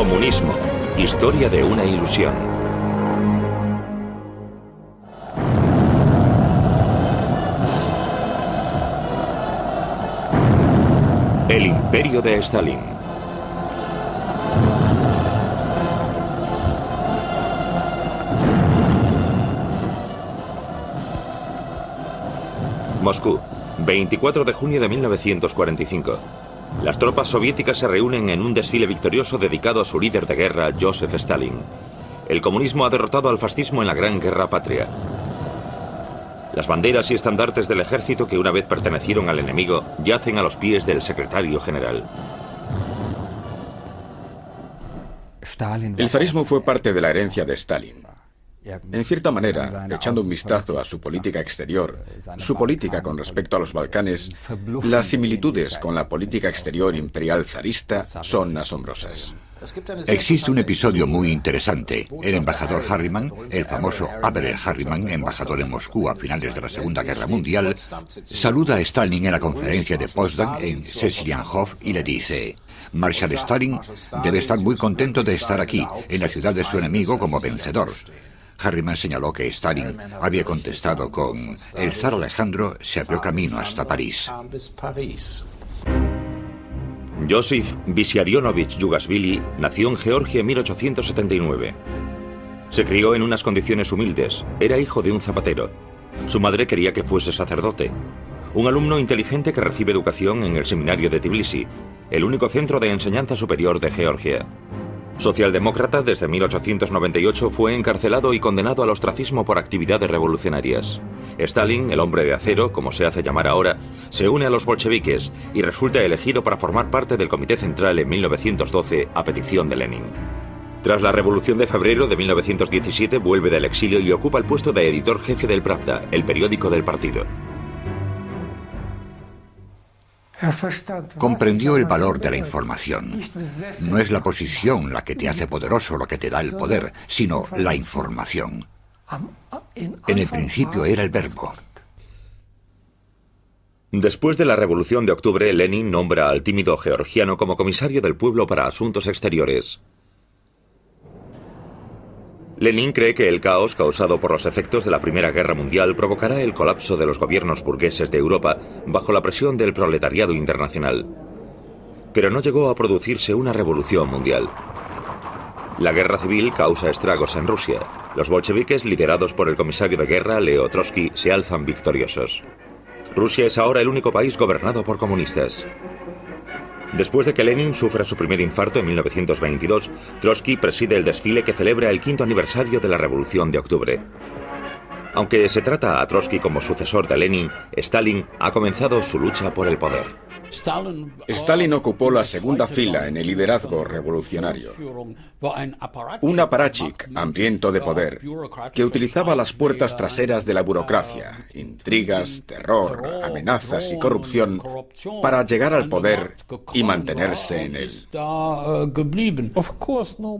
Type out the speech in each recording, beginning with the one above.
Comunismo. Historia de una ilusión. El imperio de Stalin. Moscú, 24 de junio de 1945. Las tropas soviéticas se reúnen en un desfile victorioso dedicado a su líder de guerra, Joseph Stalin. El comunismo ha derrotado al fascismo en la Gran Guerra Patria. Las banderas y estandartes del ejército que una vez pertenecieron al enemigo yacen a los pies del secretario general. El zarismo fue parte de la herencia de Stalin. En cierta manera, echando un vistazo a su política exterior, su política con respecto a los Balcanes, las similitudes con la política exterior imperial zarista son asombrosas. Existe un episodio muy interesante. El embajador Harriman, el famoso Averell Harriman, embajador en Moscú a finales de la Segunda Guerra Mundial, saluda a Stalin en la conferencia de Potsdam en Seligenhof y le dice: Marshal Stalin debe estar muy contento de estar aquí, en la ciudad de su enemigo, como vencedor. Harriman señaló que Stalin había contestado con: el zar Alejandro se abrió camino hasta París. Josif Vissarionovich Yugashvili nació en Georgia en 1879. Se crió en unas condiciones humildes. Era hijo de un zapatero. Su madre quería que fuese sacerdote. Un alumno inteligente que recibe educación en el seminario de Tbilisi, el único centro de enseñanza superior de Georgia. Socialdemócrata, desde 1898 fue encarcelado y condenado al ostracismo por actividades revolucionarias. Stalin, el hombre de acero, como se hace llamar ahora, se une a los bolcheviques y resulta elegido para formar parte del Comité Central en 1912 a petición de Lenin. Tras la Revolución de Febrero de 1917 vuelve del exilio y ocupa el puesto de editor jefe del Pravda, el periódico del partido. Comprendió el valor de la información. No es la posición la que te hace poderoso, lo que te da el poder, sino la información. En el principio era el verbo. Después de la Revolución de Octubre, Lenin nombra al tímido georgiano como comisario del pueblo para asuntos exteriores. Lenin cree que el caos causado por los efectos de la Primera Guerra Mundial provocará el colapso de los gobiernos burgueses de Europa bajo la presión del proletariado internacional. Pero no llegó a producirse una revolución mundial. La guerra civil causa estragos en Rusia. Los bolcheviques, liderados por el comisario de guerra, Leo Trotsky, se alzan victoriosos. Rusia es ahora el único país gobernado por comunistas. Después de que Lenin sufra su primer infarto en 1922, Trotsky preside el desfile que celebra el 5º aniversario de la Revolución de Octubre. Aunque se trata a Trotsky como sucesor de Lenin, Stalin ha comenzado su lucha por el poder. Stalin ocupó la segunda fila en el liderazgo revolucionario. Un apparatchik hambriento de poder que utilizaba las puertas traseras de la burocracia, intrigas, terror, amenazas y corrupción para llegar al poder y mantenerse en él.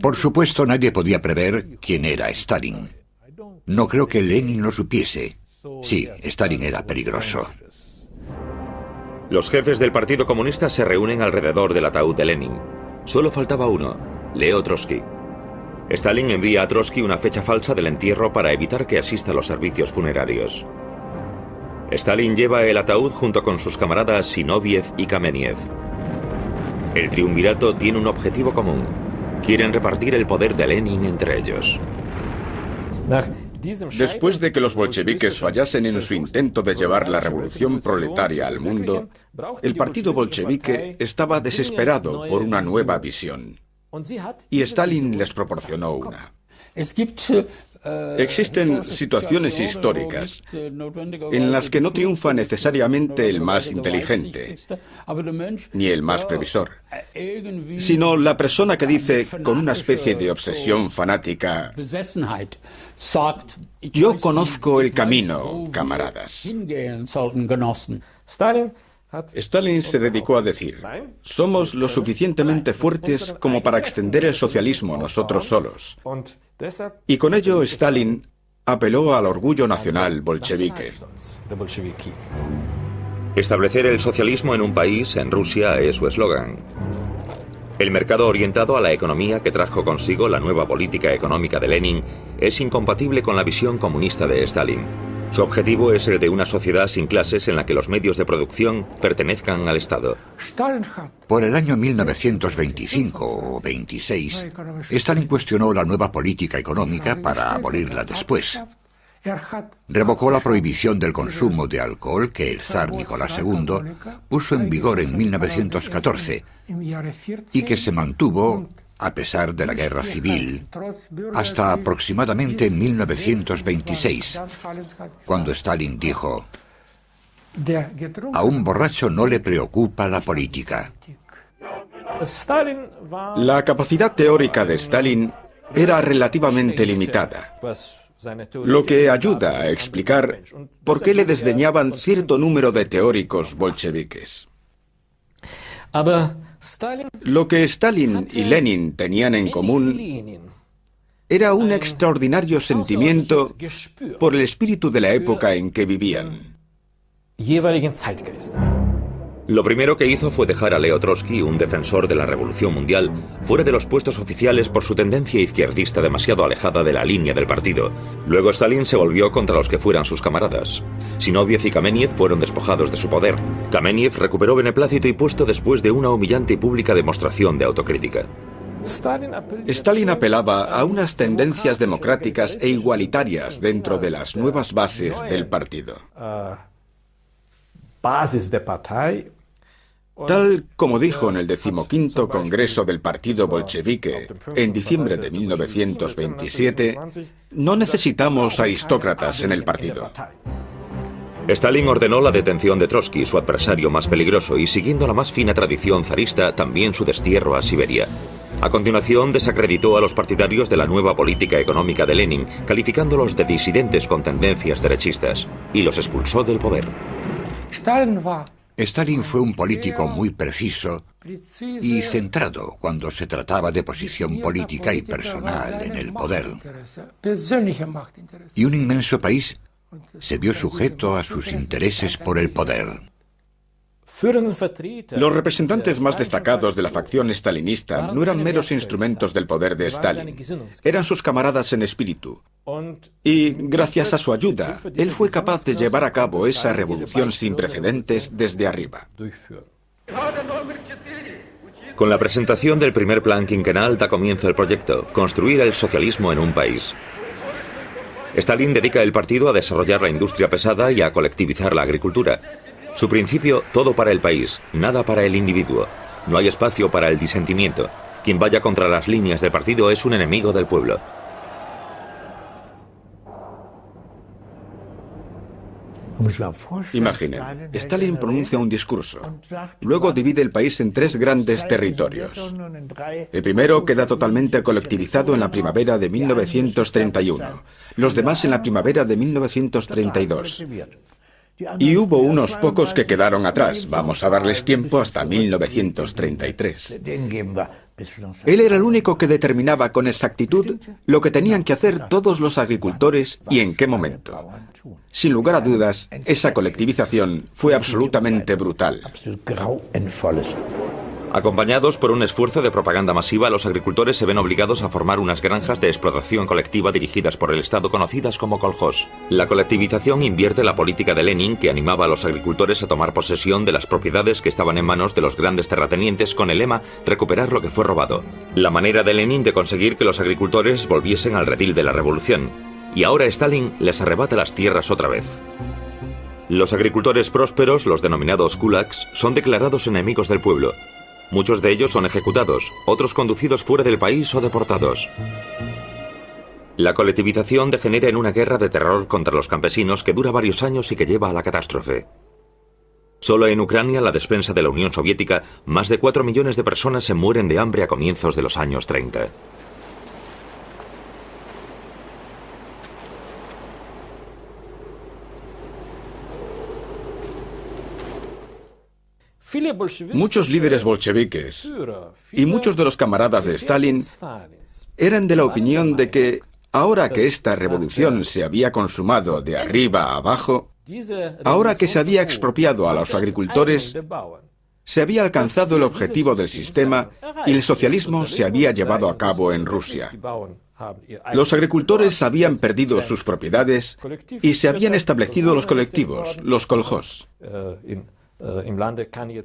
Por supuesto, nadie podía prever quién era Stalin. No creo que Lenin lo supiese. Sí, Stalin era peligroso. Los jefes del Partido Comunista se reúnen alrededor del ataúd de Lenin. Solo faltaba uno, Leo Trotsky. Stalin envía a Trotsky una fecha falsa del entierro para evitar que asista a los servicios funerarios. Stalin lleva el ataúd junto con sus camaradas Zinoviev y Kameniev. El triunvirato tiene un objetivo común. Quieren repartir el poder de Lenin entre ellos. Después de que los bolcheviques fallasen en su intento de llevar la revolución proletaria al mundo, el partido bolchevique estaba desesperado por una nueva visión. Y Stalin les proporcionó una. Existen situaciones históricas en las que no triunfa necesariamente el más inteligente, ni el más previsor, sino la persona que dice con una especie de obsesión fanática: yo conozco el camino, camaradas. Stalin se dedicó a decir: somos lo suficientemente fuertes como para extender el socialismo nosotros solos. Y con ello Stalin apeló al orgullo nacional bolchevique. Establecer el socialismo en un país, en Rusia, es su eslogan. El mercado orientado a la economía que trajo consigo la nueva política económica de Lenin es incompatible con la visión comunista de Stalin. Su objetivo es el de una sociedad sin clases en la que los medios de producción pertenezcan al Estado. Por el año 1925 o 26, Stalin cuestionó la nueva política económica para abolirla después. Revocó la prohibición del consumo de alcohol que el zar Nicolás II puso en vigor en 1914 y que se mantuvo, a pesar de la guerra civil, hasta aproximadamente 1926, cuando Stalin dijo: "A un borracho no le preocupa la política". La capacidad teórica de Stalin era relativamente limitada, lo que ayuda a explicar por qué le desdeñaban cierto número de teóricos bolcheviques. Lo que Stalin y Lenin tenían en común era un extraordinario sentimiento por el espíritu de la época en que vivían. Lo primero que hizo fue dejar a Leo Trotsky, un defensor de la Revolución Mundial, fuera de los puestos oficiales por su tendencia izquierdista demasiado alejada de la línea del partido. Luego Stalin se volvió contra los que fueran sus camaradas. Zinoviev y Kameniev fueron despojados de su poder. Kameniev recuperó beneplácito y puesto después de una humillante y pública demostración de autocrítica. Stalin apelaba a unas tendencias democráticas e igualitarias dentro de las nuevas bases del partido. Tal como dijo en el 15º Congreso del Partido Bolchevique en diciembre de 1927, no necesitamos aristócratas en el partido. Stalin ordenó la detención de Trotsky, su adversario más peligroso, y siguiendo la más fina tradición zarista, también su destierro a Siberia. A continuación, desacreditó a los partidarios de la nueva política económica de Lenin, calificándolos de disidentes con tendencias derechistas, y los expulsó del poder. Stalin fue un político muy preciso y centrado cuando se trataba de posición política y personal en el poder. Y un inmenso país se vio sujeto a sus intereses por el poder. Los representantes más destacados de la facción stalinista no eran meros instrumentos del poder de Stalin, eran sus camaradas en espíritu. Y, gracias a su ayuda, él fue capaz de llevar a cabo esa revolución sin precedentes desde arriba. Con la presentación del primer plan quinquenal da comienzo el proyecto, construir el socialismo en un país. Stalin dedica el partido a desarrollar la industria pesada y a colectivizar la agricultura. Su principio, todo para el país, nada para el individuo. No hay espacio para el disentimiento. Quien vaya contra las líneas del partido es un enemigo del pueblo. Imaginen, Stalin pronuncia un discurso. Luego divide el país en 3 grandes territorios. El primero queda totalmente colectivizado en la primavera de 1931. Los demás en la primavera de 1932. Y hubo unos pocos que quedaron atrás. Vamos a darles tiempo hasta 1933. Él era el único que determinaba con exactitud lo que tenían que hacer todos los agricultores y en qué momento. Sin lugar a dudas, esa colectivización fue absolutamente brutal. Acompañados por un esfuerzo de propaganda masiva, los agricultores se ven obligados a formar unas granjas de explotación colectiva dirigidas por el Estado conocidas como kolkhoz. La colectivización invierte la política de Lenin, que animaba a los agricultores a tomar posesión de las propiedades que estaban en manos de los grandes terratenientes con el lema «recuperar lo que fue robado». La manera de Lenin de conseguir que los agricultores volviesen al redil de la revolución. Y ahora Stalin les arrebata las tierras otra vez. Los agricultores prósperos, los denominados kulaks, son declarados enemigos del pueblo. Muchos de ellos son ejecutados, otros conducidos fuera del país o deportados. La colectivización degenera en una guerra de terror contra los campesinos que dura varios años y que lleva a la catástrofe. Solo en Ucrania, la despensa de la Unión Soviética, más de 4 millones de personas se mueren de hambre a comienzos de los años 30. Muchos líderes bolcheviques y muchos de los camaradas de Stalin eran de la opinión de que, ahora que esta revolución se había consumado de arriba a abajo, ahora que se había expropiado a los agricultores, Se había alcanzado el objetivo del sistema y el socialismo se había llevado a cabo en Rusia. Los agricultores habían perdido sus propiedades y se habían establecido los colectivos, los kolhos.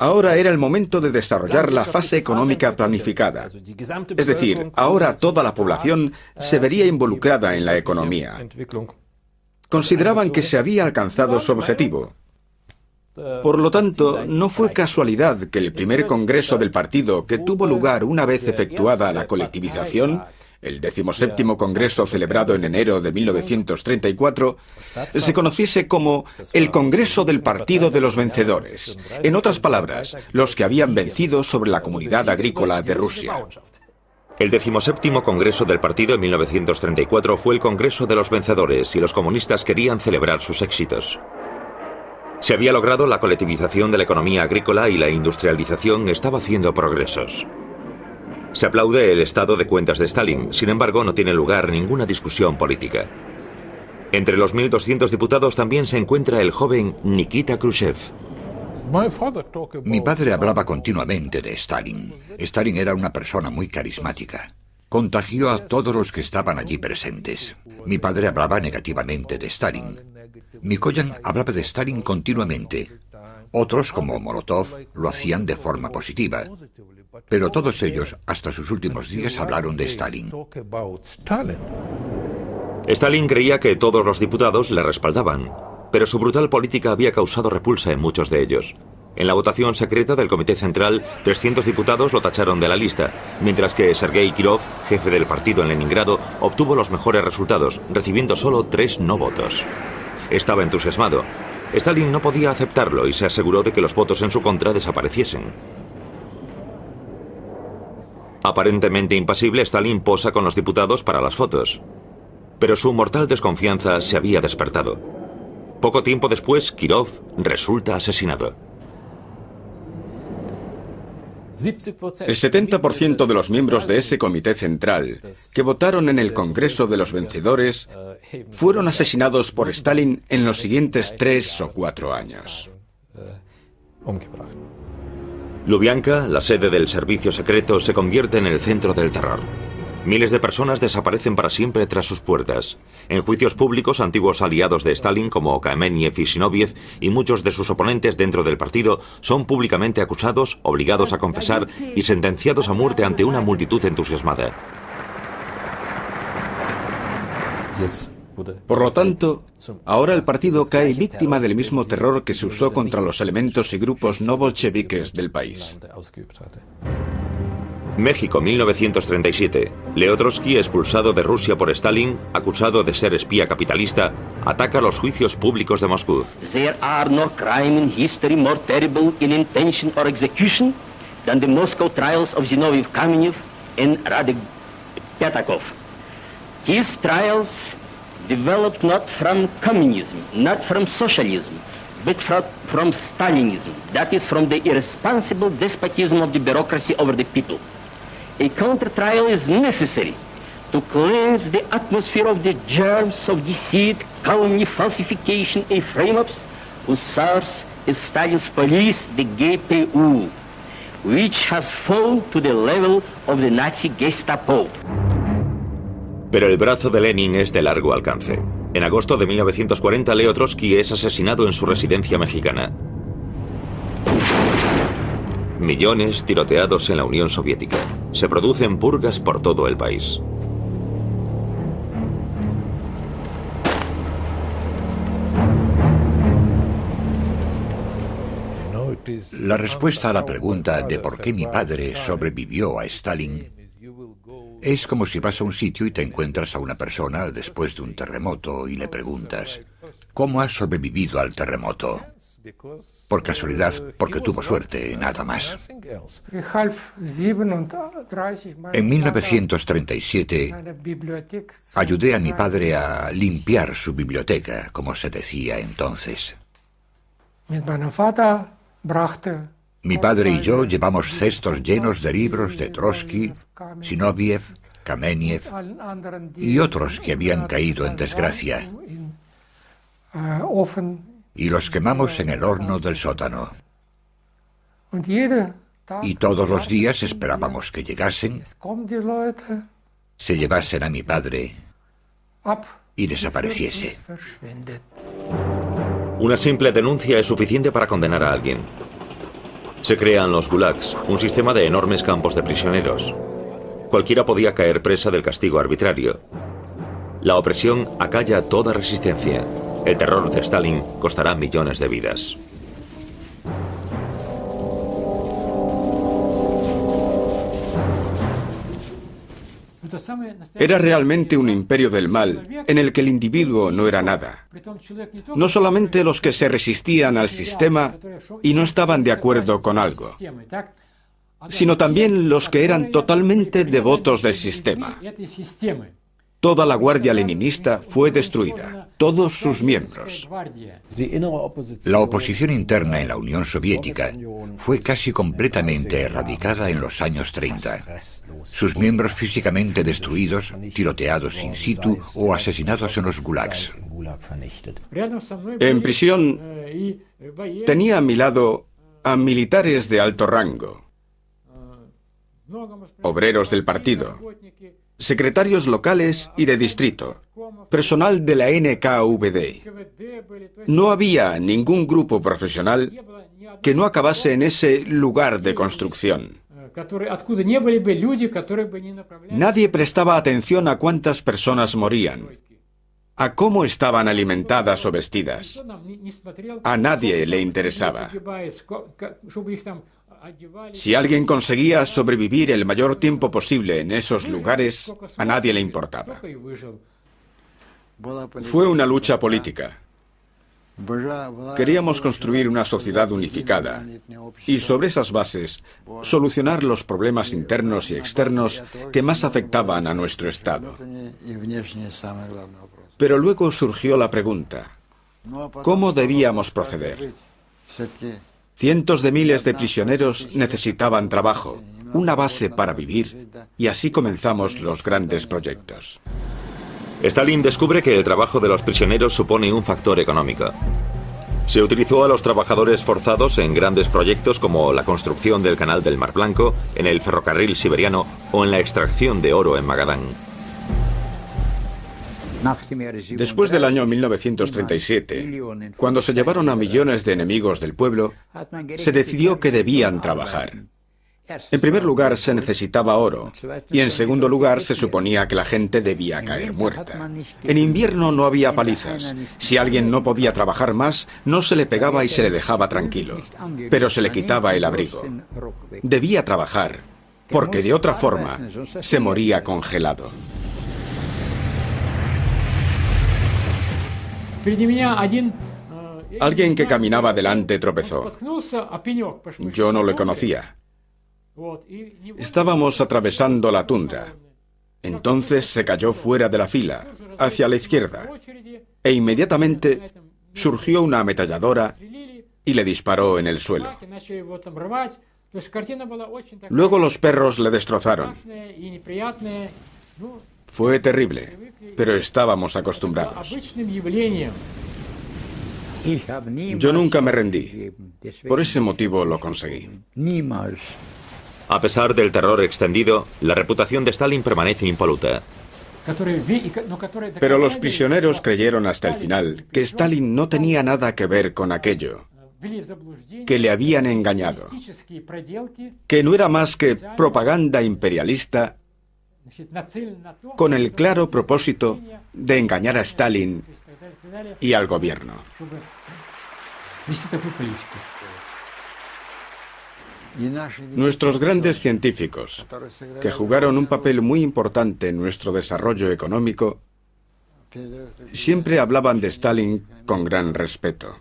Ahora era el momento de desarrollar la fase económica planificada. Es decir, ahora toda la población se vería involucrada en la economía. Consideraban que se había alcanzado su objetivo. Por lo tanto, no fue casualidad que el primer congreso del partido, que tuvo lugar una vez efectuada la colectivización, el 17º Congreso celebrado en enero de 1934, se conociese como el Congreso del Partido de los Vencedores. En otras palabras, los que habían vencido sobre la comunidad agrícola de Rusia. El 17º Congreso del Partido en 1934 fue el Congreso de los Vencedores y los comunistas querían celebrar sus éxitos. Se había logrado la colectivización de la economía agrícola y la industrialización estaba haciendo progresos. Se aplaude el estado de cuentas de Stalin, sin embargo no tiene lugar ninguna discusión política. Entre los 1.200 diputados también se encuentra el joven Nikita Khrushchev. Mi padre hablaba continuamente de Stalin. Stalin era una persona muy carismática. Contagió a todos los que estaban allí presentes. Mi padre hablaba negativamente de Stalin. Mikoyan hablaba de Stalin continuamente. Otros, como Molotov, lo hacían de forma positiva. Pero todos ellos, hasta sus últimos días, hablaron de Stalin. Stalin creía que todos los diputados le respaldaban, pero su brutal política había causado repulsa en muchos de ellos. En la votación secreta del Comité Central, 300 diputados lo tacharon de la lista, mientras que Sergei Kirov, jefe del partido en Leningrado, obtuvo los mejores resultados, recibiendo solo 3 no votos. Estaba entusiasmado. Stalin no podía aceptarlo y se aseguró de que los votos en su contra desapareciesen. Aparentemente impasible, Stalin posa con los diputados para las fotos. Pero su mortal desconfianza se había despertado. Poco tiempo después, Kirov resulta asesinado. El 70% de los miembros de ese comité central que votaron en el Congreso de los Vencedores fueron asesinados por Stalin en los siguientes 3 o 4 años. Lubyanka, la sede del servicio secreto, se convierte en el centro del terror. Miles de personas desaparecen para siempre tras sus puertas. En juicios públicos, antiguos aliados de Stalin como Kameniev y Zinoviev y muchos de sus oponentes dentro del partido son públicamente acusados, obligados a confesar y sentenciados a muerte ante una multitud entusiasmada. Por lo tanto, ahora el partido cae víctima del mismo terror que se usó contra los elementos y grupos no bolcheviques del país. México, 1937. Leo Trotsky, expulsado de Rusia por Stalin, acusado de ser espía capitalista, ataca los juicios públicos de Moscú. There are no crime in history more terrible in intention or execution than the Moscow trials of Zinoviev, Kamenev and Radek Petakov. These trials developed not from communism, not from socialism, but from Stalinism, that is, from the irresponsible despotism of the bureaucracy over the people. A counter-trial is necessary to cleanse the atmosphere of the germs of deceit, calumny, falsification, and frame-ups whose source is Stalin's police, the GPU, which has fallen to the level of the Nazi Gestapo. Pero el brazo de Lenin es de largo alcance. En agosto de 1940, Leo Trotsky es asesinado en su residencia mexicana. Millones tiroteados en la Unión Soviética. Se producen purgas por todo el país. La respuesta a la pregunta de por qué mi padre sobrevivió a Stalin es como si vas a un sitio y te encuentras a una persona después de un terremoto y le preguntas, ¿cómo has sobrevivido al terremoto? Por casualidad, porque tuvo suerte, nada más. En 1937, ayudé a mi padre a limpiar su biblioteca, como se decía entonces. Mi padre y yo llevamos cestos llenos de libros de Trotsky, Zinoviev, Kameniev y otros que habían caído en desgracia. Y los quemamos en el horno del sótano. Y todos los días esperábamos que llegasen, se llevasen a mi padre y desapareciese. Una simple denuncia es suficiente para condenar a alguien. Se crean los gulags, un sistema de enormes campos de prisioneros. Cualquiera podía caer presa del castigo arbitrario. La opresión acalla toda resistencia. El terror de Stalin costará millones de vidas. Era realmente un imperio del mal en el que el individuo no era nada. No solamente los que se resistían al sistema y no estaban de acuerdo con algo, sino también los que eran totalmente devotos del sistema. Toda la guardia leninista fue destruida, todos sus miembros. La oposición interna en la Unión Soviética fue casi completamente erradicada en los años 30. Sus miembros físicamente destruidos, tiroteados in situ o asesinados en los gulags. En prisión tenía a mi lado a militares de alto rango, obreros del partido, secretarios locales y de distrito, personal de la NKVD. No había ningún grupo profesional que no acabase en ese lugar de construcción. Nadie prestaba atención a cuántas personas morían, a cómo estaban alimentadas o vestidas. A nadie le interesaba. Si alguien conseguía sobrevivir el mayor tiempo posible en esos lugares, a nadie le importaba. Fue una lucha política. Queríamos construir una sociedad unificada y sobre esas bases solucionar los problemas internos y externos que más afectaban a nuestro Estado. Pero luego surgió la pregunta: ¿cómo debíamos proceder? Cientos de miles de prisioneros necesitaban trabajo, una base para vivir, y así comenzamos los grandes proyectos. Stalin descubre que el trabajo de los prisioneros supone un factor económico. Se utilizó a los trabajadores forzados en grandes proyectos como la construcción del Canal del Mar Blanco, en el ferrocarril siberiano o en la extracción de oro en Magadán. Después del año 1937, cuando se llevaron a millones de enemigos del pueblo, se decidió que debían trabajar. En primer lugar, se necesitaba oro, y en segundo lugar, se suponía que la gente debía caer muerta. En invierno no había palizas. Si alguien no podía trabajar más, no se le pegaba y se le dejaba tranquilo, pero se le quitaba el abrigo. Debía trabajar, porque de otra forma se moría congelado. Alguien que caminaba delante tropezó. Yo no le conocía. Estábamos atravesando la tundra. Entonces se cayó fuera de la fila, hacia la izquierda, e inmediatamente surgió una ametralladora y le disparó en el suelo. Luego los perros le destrozaron. Fue terrible, pero estábamos acostumbrados. Yo nunca me rendí. Por ese motivo lo conseguí. A pesar del terror extendido, la reputación de Stalin permanece impoluta. Pero los prisioneros creyeron hasta el final que Stalin no tenía nada que ver con aquello, que le habían engañado, que no era más que propaganda imperialista con el claro propósito de engañar a Stalin y al gobierno. Nuestros grandes científicos, que jugaron un papel muy importante en nuestro desarrollo económico, siempre hablaban de Stalin con gran respeto.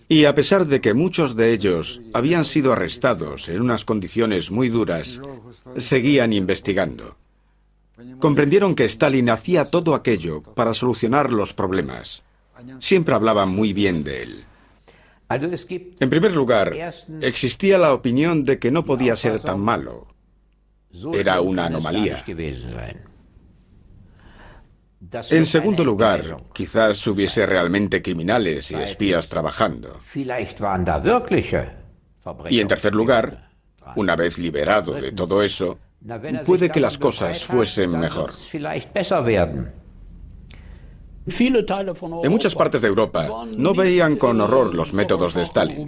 Y a pesar de que muchos de ellos habían sido arrestados en unas condiciones muy duras, seguían investigando. Comprendieron que Stalin hacía todo aquello para solucionar los problemas. Siempre hablaban muy bien de él. En primer lugar, existía la opinión de que no podía ser tan malo. Era una anomalía. En segundo lugar, quizás hubiese realmente criminales y espías trabajando. Y en tercer lugar, una vez liberado de todo eso, puede que las cosas fuesen mejor. En muchas partes de Europa no veían con horror los métodos de Stalin.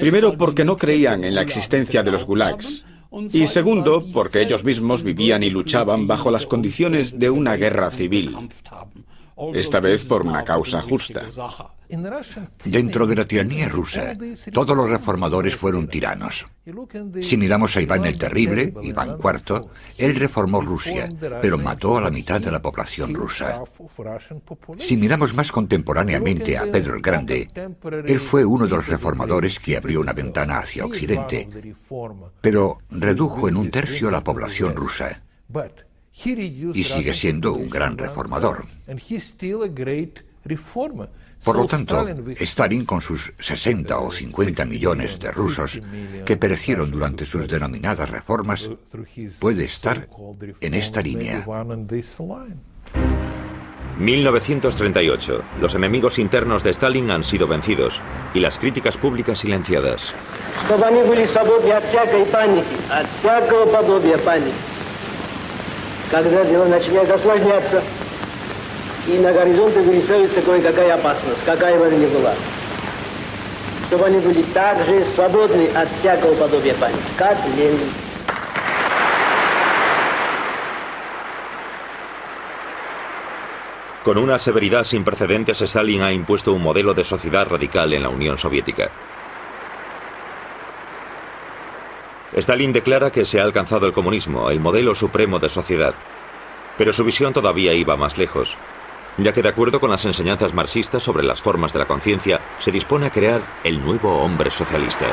Primero, porque no creían en la existencia de los gulags. Y segundo, porque ellos mismos vivían y luchaban bajo las condiciones de una guerra civil. Esta vez por una causa justa. Dentro de la tiranía rusa, todos los reformadores fueron tiranos. Si miramos a Iván el Terrible, Iván IV, él reformó Rusia, pero mató a la mitad de la población rusa. Si miramos más contemporáneamente a Pedro el Grande, él fue uno de los reformadores que abrió una ventana hacia Occidente, pero redujo en 1/3 la población rusa. Y sigue siendo un gran reformador. Por lo tanto, Stalin, con sus 60 o 50 millones de rusos que perecieron durante sus denominadas reformas, puede estar en esta línea. 1938. Los enemigos internos de Stalin han sido vencidos y las críticas públicas silenciadas. Когда дело начинает осложняться, и на горизонте вырисовывается кое-какая опасность, какая бы она ни была. Чтобы они были так же свободны от всякого подобия паники, как Ленин. Con una severidad sin precedentes, Stalin ha impuesto un modelo de sociedad radical en la Unión Soviética. Stalin declara que se ha alcanzado el comunismo, el modelo supremo de sociedad. Pero su visión todavía iba más lejos, ya que de acuerdo con las enseñanzas marxistas sobre las formas de la conciencia, se dispone a crear el nuevo hombre socialista.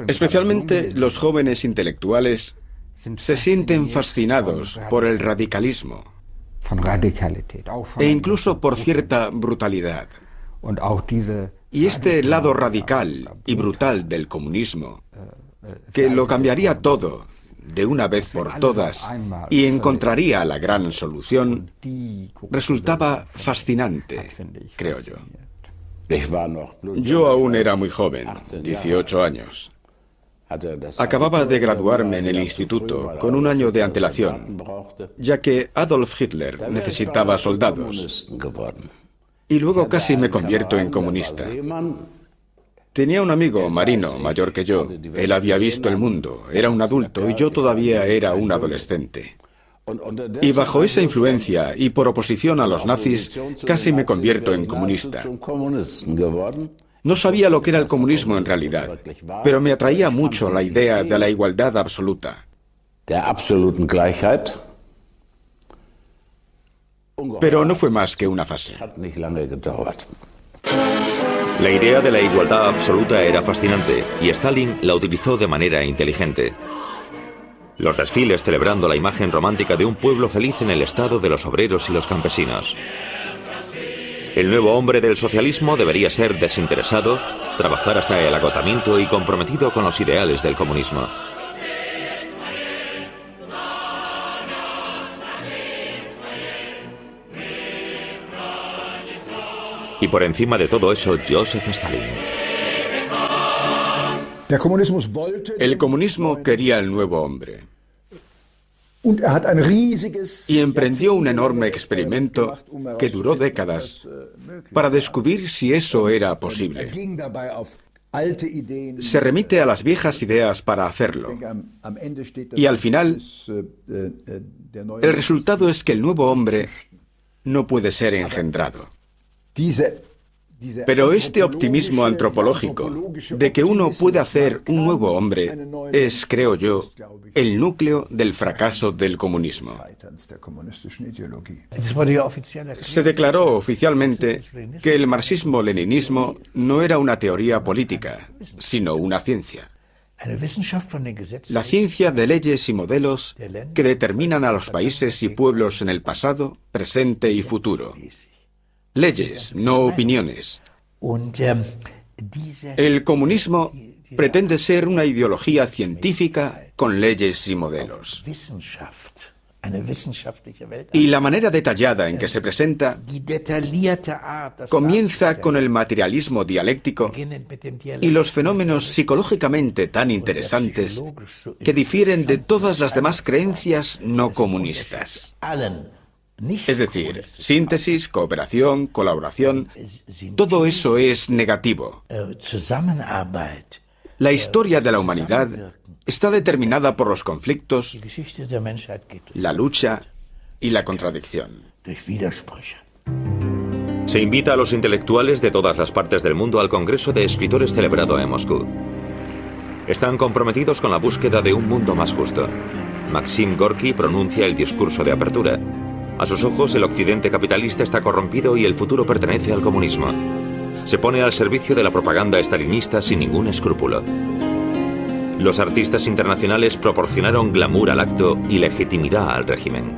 Especialmente los jóvenes intelectuales se sienten fascinados por el radicalismo e incluso por cierta brutalidad. Y este lado radical y brutal del comunismo, que lo cambiaría todo de una vez por todas y encontraría la gran solución, resultaba fascinante, creo yo. Yo aún era muy joven, 18 años. Acababa de graduarme en el instituto con un año de antelación, ya que Adolf Hitler necesitaba soldados. Y luego casi me convierto en comunista. Tenía un amigo marino mayor que yo. Él había visto el mundo, era un adulto y yo todavía era un adolescente. Y bajo esa influencia y por oposición a los nazis, casi me convierto en comunista. No sabía lo que era el comunismo en realidad, pero me atraía mucho la idea de la igualdad absoluta. Pero no fue más que una fase. La idea de la igualdad absoluta era fascinante y Stalin la utilizó de manera inteligente. Los desfiles celebrando la imagen romántica de un pueblo feliz en el estado de los obreros y los campesinos. El nuevo hombre del socialismo debería ser desinteresado, trabajar hasta el agotamiento y comprometido con los ideales del comunismo. Y por encima de todo eso, Joseph Stalin. El comunismo quería el nuevo hombre. Y emprendió un enorme experimento que duró décadas para descubrir si eso era posible. Se remite a las viejas ideas para hacerlo. Y al final, el resultado es que el nuevo hombre no puede ser engendrado. Pero este optimismo antropológico de que uno puede hacer un nuevo hombre es, creo yo, el núcleo del fracaso del comunismo. Se declaró oficialmente que el marxismo-leninismo no era una teoría política, sino una ciencia. La ciencia de leyes y modelos que determinan a los países y pueblos en el pasado, presente y futuro. Leyes, no opiniones. El comunismo pretende ser una ideología científica con leyes y modelos. Y la manera detallada en que se presenta comienza con el materialismo dialéctico y los fenómenos psicológicamente tan interesantes que difieren de todas las demás creencias no comunistas. Es decir, síntesis, cooperación, colaboración, todo eso es negativo. La historia de la humanidad está determinada por los conflictos, la lucha y la contradicción. Se invita a los intelectuales de todas las partes del mundo al Congreso de Escritores celebrado en Moscú. Están comprometidos con la búsqueda de un mundo más justo. Maxim Gorki pronuncia el discurso de apertura. A sus ojos, el occidente capitalista está corrompido y el futuro pertenece al comunismo. Se pone al servicio de la propaganda estalinista sin ningún escrúpulo. Los artistas internacionales proporcionaron glamour al acto y legitimidad al régimen.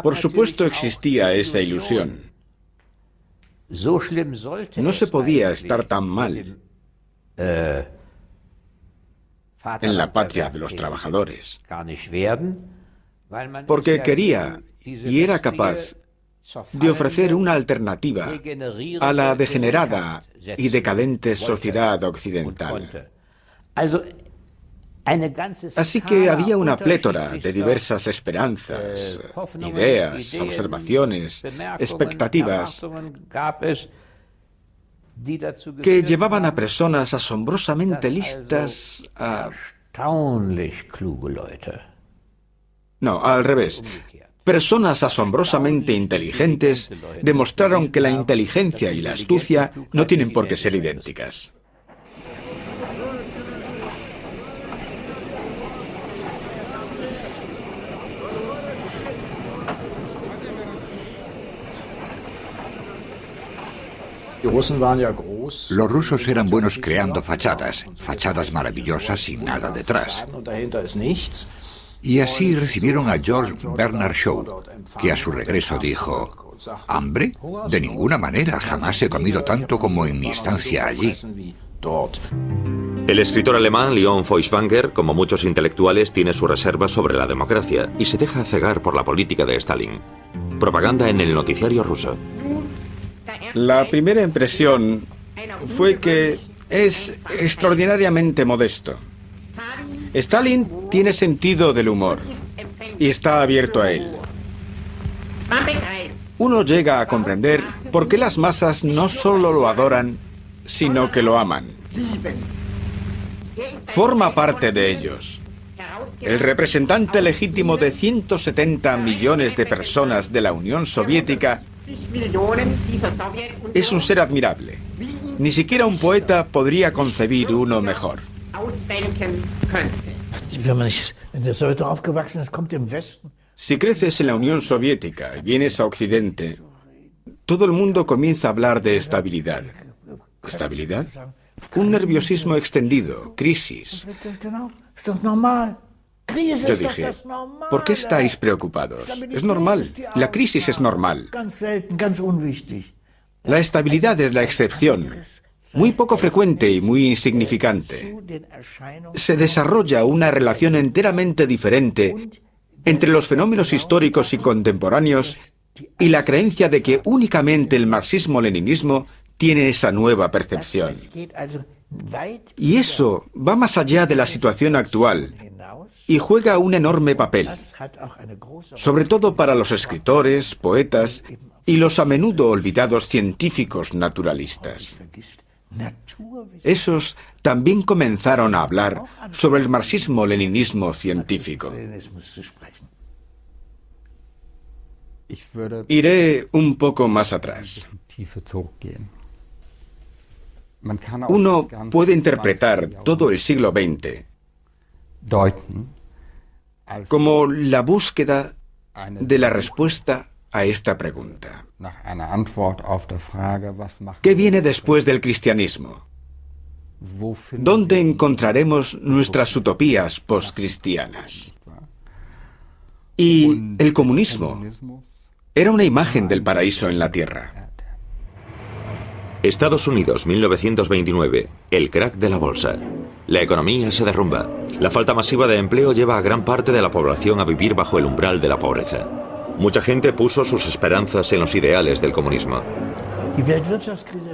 Por supuesto existía esa ilusión. No se podía estar tan mal en la patria de los trabajadores, porque quería y era capaz de ofrecer una alternativa a la degenerada y decadente sociedad occidental. Así que había una plétora de diversas esperanzas, ideas, observaciones, expectativas que llevaban a personas asombrosamente listas a... No, al revés. Personas asombrosamente inteligentes demostraron que la inteligencia y la astucia no tienen por qué ser idénticas. Los rusos eran buenos creando fachadas maravillosas sin nada detrás. Y así recibieron a George Bernard Shaw, que a su regreso dijo: ¿hambre? De ninguna manera, jamás he comido tanto como en mi estancia allí. El escritor alemán Leon Feuchtwanger, como muchos intelectuales, tiene sus reservas sobre la democracia y se deja cegar por la política de Stalin. Propaganda en el noticiario ruso. La primera impresión fue que es extraordinariamente modesto. Stalin tiene sentido del humor y está abierto a él. Uno llega a comprender por qué las masas no solo lo adoran, sino que lo aman. Forma parte de ellos. El representante legítimo de 170 millones de personas de la Unión Soviética es un ser admirable. Ni siquiera un poeta podría concebir uno mejor. Si creces en la Unión Soviética y vienes a Occidente, todo el mundo comienza a hablar de estabilidad. ¿Estabilidad? Un nerviosismo extendido, crisis. Yo dije, ¿por qué estáis preocupados? Es normal, la crisis es normal. La estabilidad es la excepción, muy poco frecuente y muy insignificante. Se desarrolla una relación enteramente diferente entre los fenómenos históricos y contemporáneos y la creencia de que únicamente el marxismo-leninismo tiene esa nueva percepción. Y eso va más allá de la situación actual y juega un enorme papel, sobre todo para los escritores, poetas y los a menudo olvidados científicos naturalistas. Esos también comenzaron a hablar sobre el marxismo-leninismo científico. Iré un poco más atrás. Uno puede interpretar todo el siglo XX como la búsqueda de la respuesta a esta pregunta. ¿Qué viene después del cristianismo? ¿Dónde encontraremos nuestras utopías postcristianas? Y el comunismo era una imagen del paraíso en la tierra. Estados Unidos, 1929. El crack de la bolsa. La economía se derrumba. La falta masiva de empleo lleva a gran parte de la población a vivir bajo el umbral de la pobreza. Mucha gente puso sus esperanzas en los ideales del comunismo.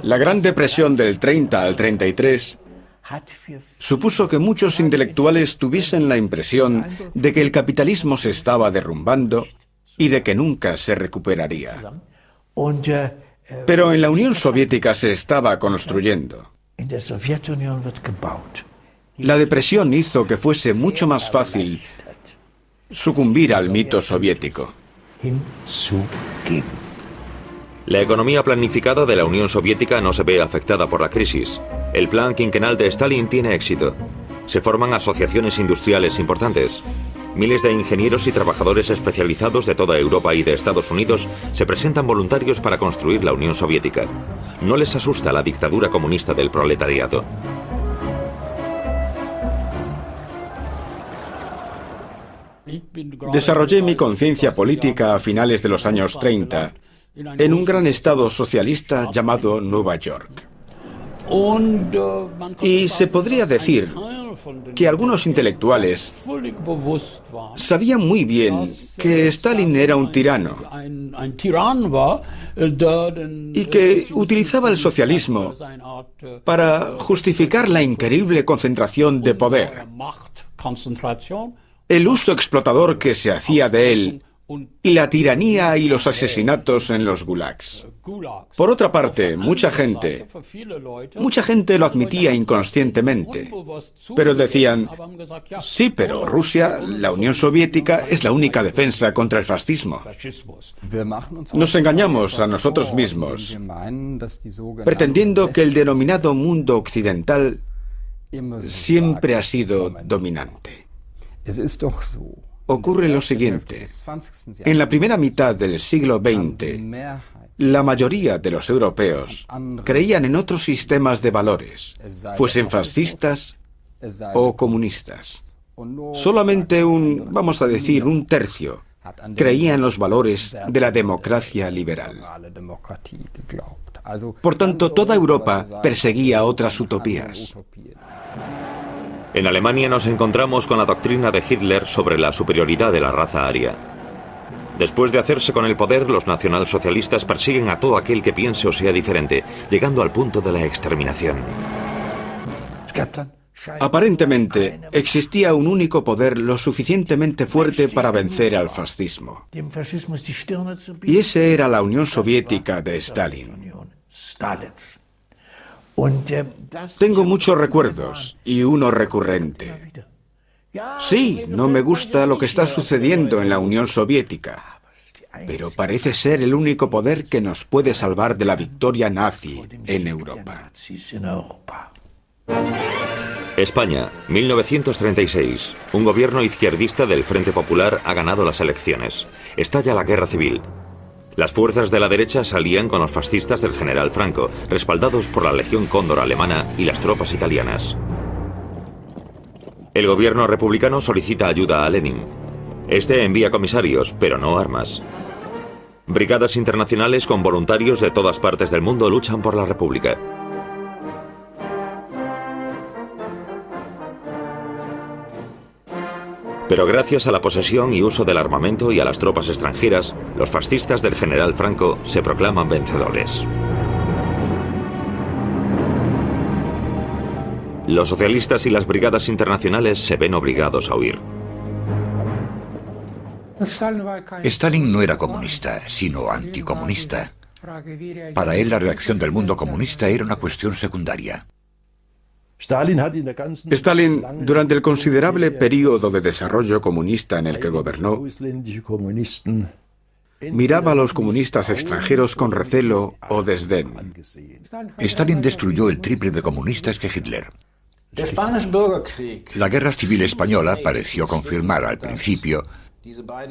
La Gran Depresión del 30 al 33 supuso que muchos intelectuales tuviesen la impresión de que el capitalismo se estaba derrumbando y de que nunca se recuperaría. Pero en la Unión Soviética se estaba construyendo. La depresión hizo que fuese mucho más fácil sucumbir al mito soviético. La economía planificada de la Unión Soviética no se ve afectada por la crisis. El plan quinquenal de Stalin tiene éxito. Se forman asociaciones industriales importantes. Miles de ingenieros y trabajadores especializados de toda Europa y de Estados Unidos se presentan voluntarios para construir la Unión Soviética. No les asusta la dictadura comunista del proletariado. Desarrollé mi conciencia política a finales de los años 30 en un gran estado socialista llamado Nueva York. Y se podría decir que algunos intelectuales sabían muy bien que Stalin era un tirano y que utilizaba el socialismo para justificar la increíble concentración de poder, el uso explotador que se hacía de él y la tiranía y los asesinatos en los gulags. Por otra parte, mucha gente lo admitía inconscientemente, pero decían, sí, pero Rusia, la Unión Soviética, es la única defensa contra el fascismo. Nos engañamos a nosotros mismos, pretendiendo que el denominado mundo occidental siempre ha sido dominante. Ocurre lo siguiente. En la primera mitad del siglo XX, la mayoría de los europeos creían en otros sistemas de valores, fuesen fascistas o comunistas. Solamente vamos a decir, un tercio creía en los valores de la democracia liberal. Por tanto, toda Europa perseguía otras utopías. En Alemania nos encontramos con la doctrina de Hitler sobre la superioridad de la raza aria. Después de hacerse con el poder, los nacionalsocialistas persiguen a todo aquel que piense o sea diferente, llegando al punto de la exterminación. Aparentemente, existía un único poder lo suficientemente fuerte para vencer al fascismo. Y ese era la Unión Soviética de Stalin. Tengo muchos recuerdos y uno recurrente. Sí, no me gusta lo que está sucediendo en la Unión Soviética, pero parece ser el único poder que nos puede salvar de la victoria nazi en Europa. España, 1936. Un gobierno izquierdista del Frente Popular ha ganado las elecciones. Estalla la guerra civil. Las fuerzas de la derecha salían con los fascistas del general Franco, respaldados por la Legión Cóndor alemana y las tropas italianas. El gobierno republicano solicita ayuda a Lenin. Este envía comisarios, pero no armas. Brigadas internacionales con voluntarios de todas partes del mundo luchan por la República. Pero gracias a la posesión y uso del armamento y a las tropas extranjeras, los fascistas del general Franco se proclaman vencedores. Los socialistas y las brigadas internacionales se ven obligados a huir. Stalin no era comunista, sino anticomunista. Para él, la reacción del mundo comunista era una cuestión secundaria. Stalin, durante el considerable período de desarrollo comunista en el que gobernó, miraba a los comunistas extranjeros con recelo o desdén. Stalin destruyó el triple de comunistas que Hitler. La guerra civil española pareció confirmar al principio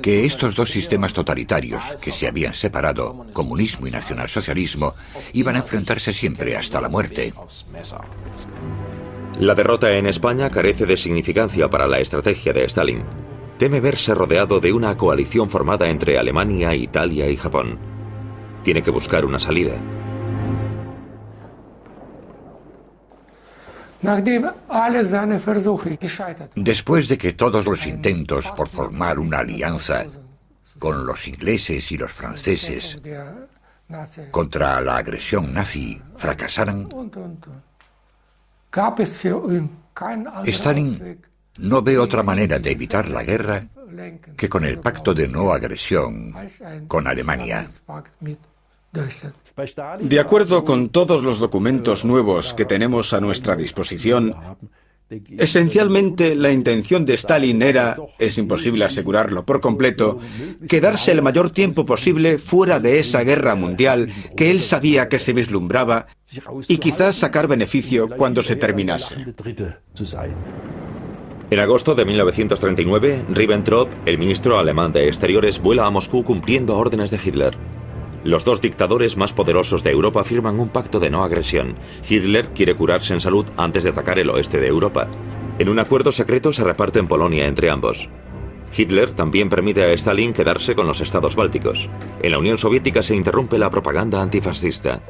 que estos dos sistemas totalitarios que se habían separado, comunismo y nacionalsocialismo, iban a enfrentarse siempre hasta la muerte. La derrota en España carece de significancia para la estrategia de Stalin. Teme verse rodeado de una coalición formada entre Alemania, Italia y Japón. Tiene que buscar una salida. Después de que todos los intentos por formar una alianza con los ingleses y los franceses contra la agresión nazi fracasaran, Stalin no ve otra manera de evitar la guerra que con el pacto de no agresión con Alemania. De acuerdo con todos los documentos nuevos que tenemos a nuestra disposición, esencialmente la intención de Stalin era, es imposible asegurarlo por completo, quedarse el mayor tiempo posible fuera de esa guerra mundial que él sabía que se vislumbraba y quizás sacar beneficio cuando se terminase. En agosto de 1939, Ribbentrop, el ministro alemán de Exteriores, vuela a Moscú cumpliendo órdenes de Hitler. Los dos dictadores más poderosos de Europa firman un pacto de no agresión. Hitler quiere curarse en salud antes de atacar el oeste de Europa. En un acuerdo secreto se reparten Polonia entre ambos. Hitler también permite a Stalin quedarse con los estados bálticos. En la Unión Soviética se interrumpe la propaganda antifascista.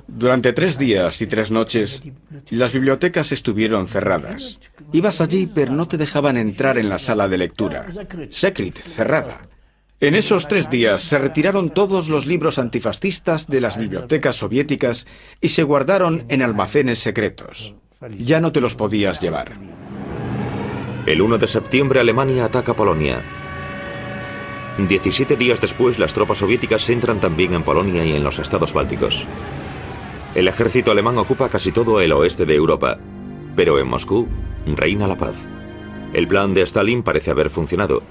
Durante 3 días y 3 noches, las bibliotecas estuvieron cerradas. Ibas allí, pero no te dejaban entrar en la sala de lectura. Secret, cerrada. En esos 3 días se retiraron todos los libros antifascistas de las bibliotecas soviéticas y se guardaron en almacenes secretos. Ya no te los podías llevar. El 1 de septiembre Alemania ataca Polonia. 17 días después, las tropas soviéticas entran también en Polonia y en los estados bálticos. El ejército alemán ocupa casi todo el oeste de Europa, pero en Moscú reina la paz. El plan de Stalin parece haber funcionado.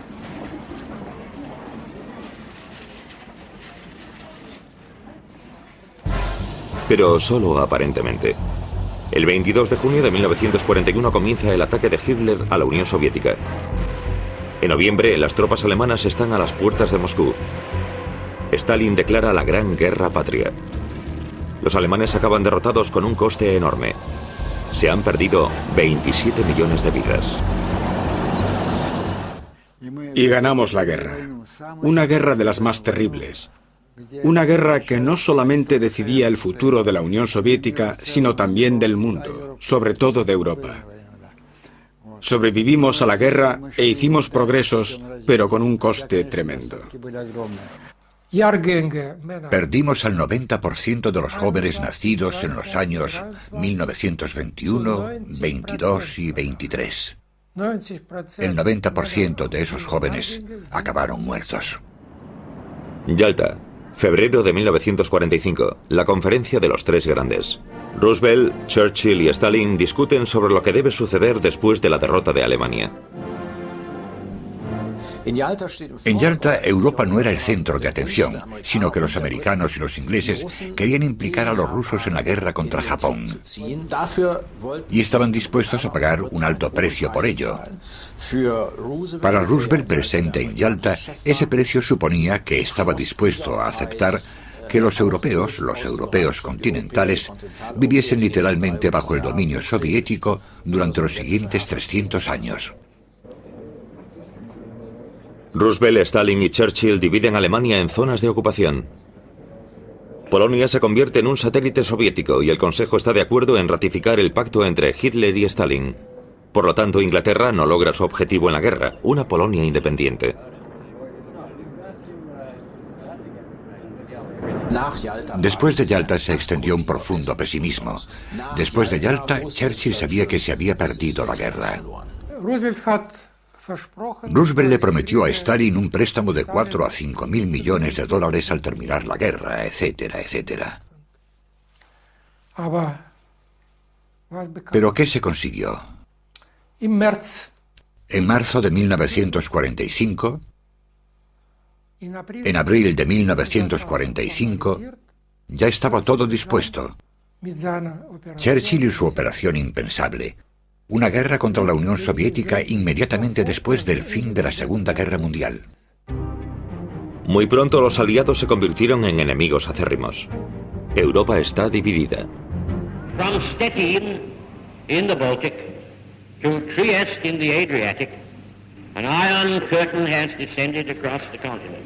Pero solo aparentemente. El 22 de junio de 1941 comienza el ataque de Hitler a la Unión Soviética. En noviembre, las tropas alemanas están a las puertas de Moscú. Stalin declara la Gran Guerra Patria. Los alemanes acaban derrotados con un coste enorme. Se han perdido 27 millones de vidas. Y ganamos la guerra. Una guerra de las más terribles. Una guerra que no solamente decidía el futuro de la Unión Soviética, sino también del mundo, sobre todo de Europa. Sobrevivimos a la guerra e hicimos progresos, pero con un coste tremendo. Perdimos al 90% de los jóvenes nacidos en los años 1921, 22 y 23. El 90% de esos jóvenes acabaron muertos. Yalta, febrero de 1945, la conferencia de los tres grandes. Roosevelt, Churchill y Stalin discuten sobre lo que debe suceder después de la derrota de Alemania. En Yalta, Europa no era el centro de atención, sino que los americanos y los ingleses querían implicar a los rusos en la guerra contra Japón. Y estaban dispuestos a pagar un alto precio por ello. Para Roosevelt, presente en Yalta, ese precio suponía que estaba dispuesto a aceptar que los europeos continentales, viviesen literalmente bajo el dominio soviético durante los siguientes 300 años. Roosevelt, Stalin y Churchill dividen Alemania en zonas de ocupación. Polonia se convierte en un satélite soviético y el Consejo está de acuerdo en ratificar el pacto entre Hitler y Stalin. Por lo tanto, Inglaterra no logra su objetivo en la guerra, una Polonia independiente. Después de Yalta se extendió un profundo pesimismo. Después de Yalta, Churchill sabía que se había perdido la guerra. Roosevelt le prometió a Stalin un préstamo de 4 a 5 mil millones de dólares al terminar la guerra, etcétera, etcétera. ¿Pero qué se consiguió? En marzo de 1945, en abril de 1945, ya estaba todo dispuesto. Churchill y su operación impensable. Una guerra contra la Unión Soviética inmediatamente después del fin de la Segunda Guerra Mundial. Muy pronto los aliados se convirtieron en enemigos acérrimos. Europa está dividida. From Stettin in the Baltic to Trieste in the Adriatic, an iron curtain has descended across the continent.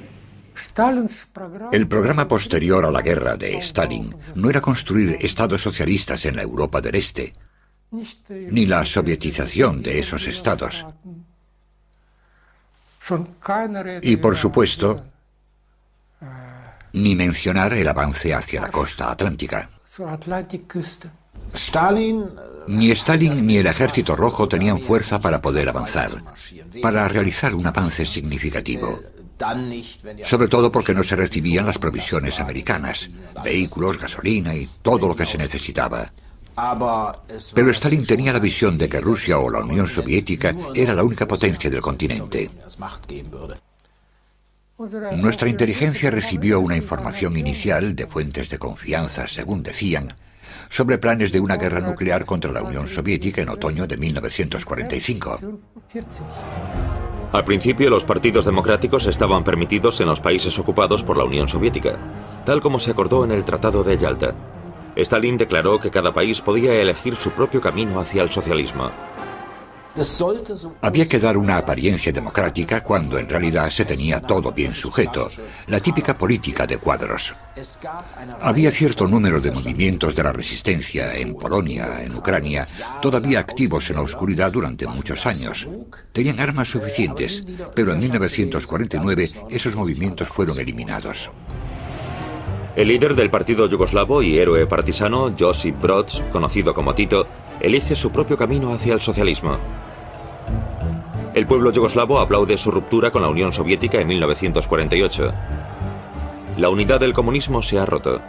El programa posterior a la guerra de Stalin no era construir estados socialistas en la Europa del Este, ni la sovietización de esos estados. Y, por supuesto, ni mencionar el avance hacia la costa atlántica. Ni Stalin ni el Ejército Rojo tenían fuerza para poder avanzar, para realizar un avance significativo. Sobre todo porque no se recibían las provisiones americanas, vehículos, gasolina y todo lo que se necesitaba. Pero Stalin tenía la visión de que Rusia o la Unión Soviética era la única potencia del continente. Nuestra inteligencia recibió una información inicial de fuentes de confianza, según decían, sobre planes de una guerra nuclear contra la Unión Soviética en otoño de 1945. Al principio, los partidos democráticos estaban permitidos en los países ocupados por la Unión Soviética, tal como se acordó en el Tratado de Yalta. Stalin declaró que cada país podía elegir su propio camino hacia el socialismo. Había que dar una apariencia democrática cuando en realidad se tenía todo bien sujeto, la típica política de cuadros. Había cierto número de movimientos de la resistencia en Polonia, en Ucrania, todavía activos en la oscuridad durante muchos años. Tenían armas suficientes, pero en 1949 esos movimientos fueron eliminados. El líder del partido yugoslavo y héroe partisano, Josip Broz, conocido como Tito, elige su propio camino hacia el socialismo. El pueblo yugoslavo aplaude su ruptura con la Unión Soviética en 1948. La unidad del comunismo se ha roto.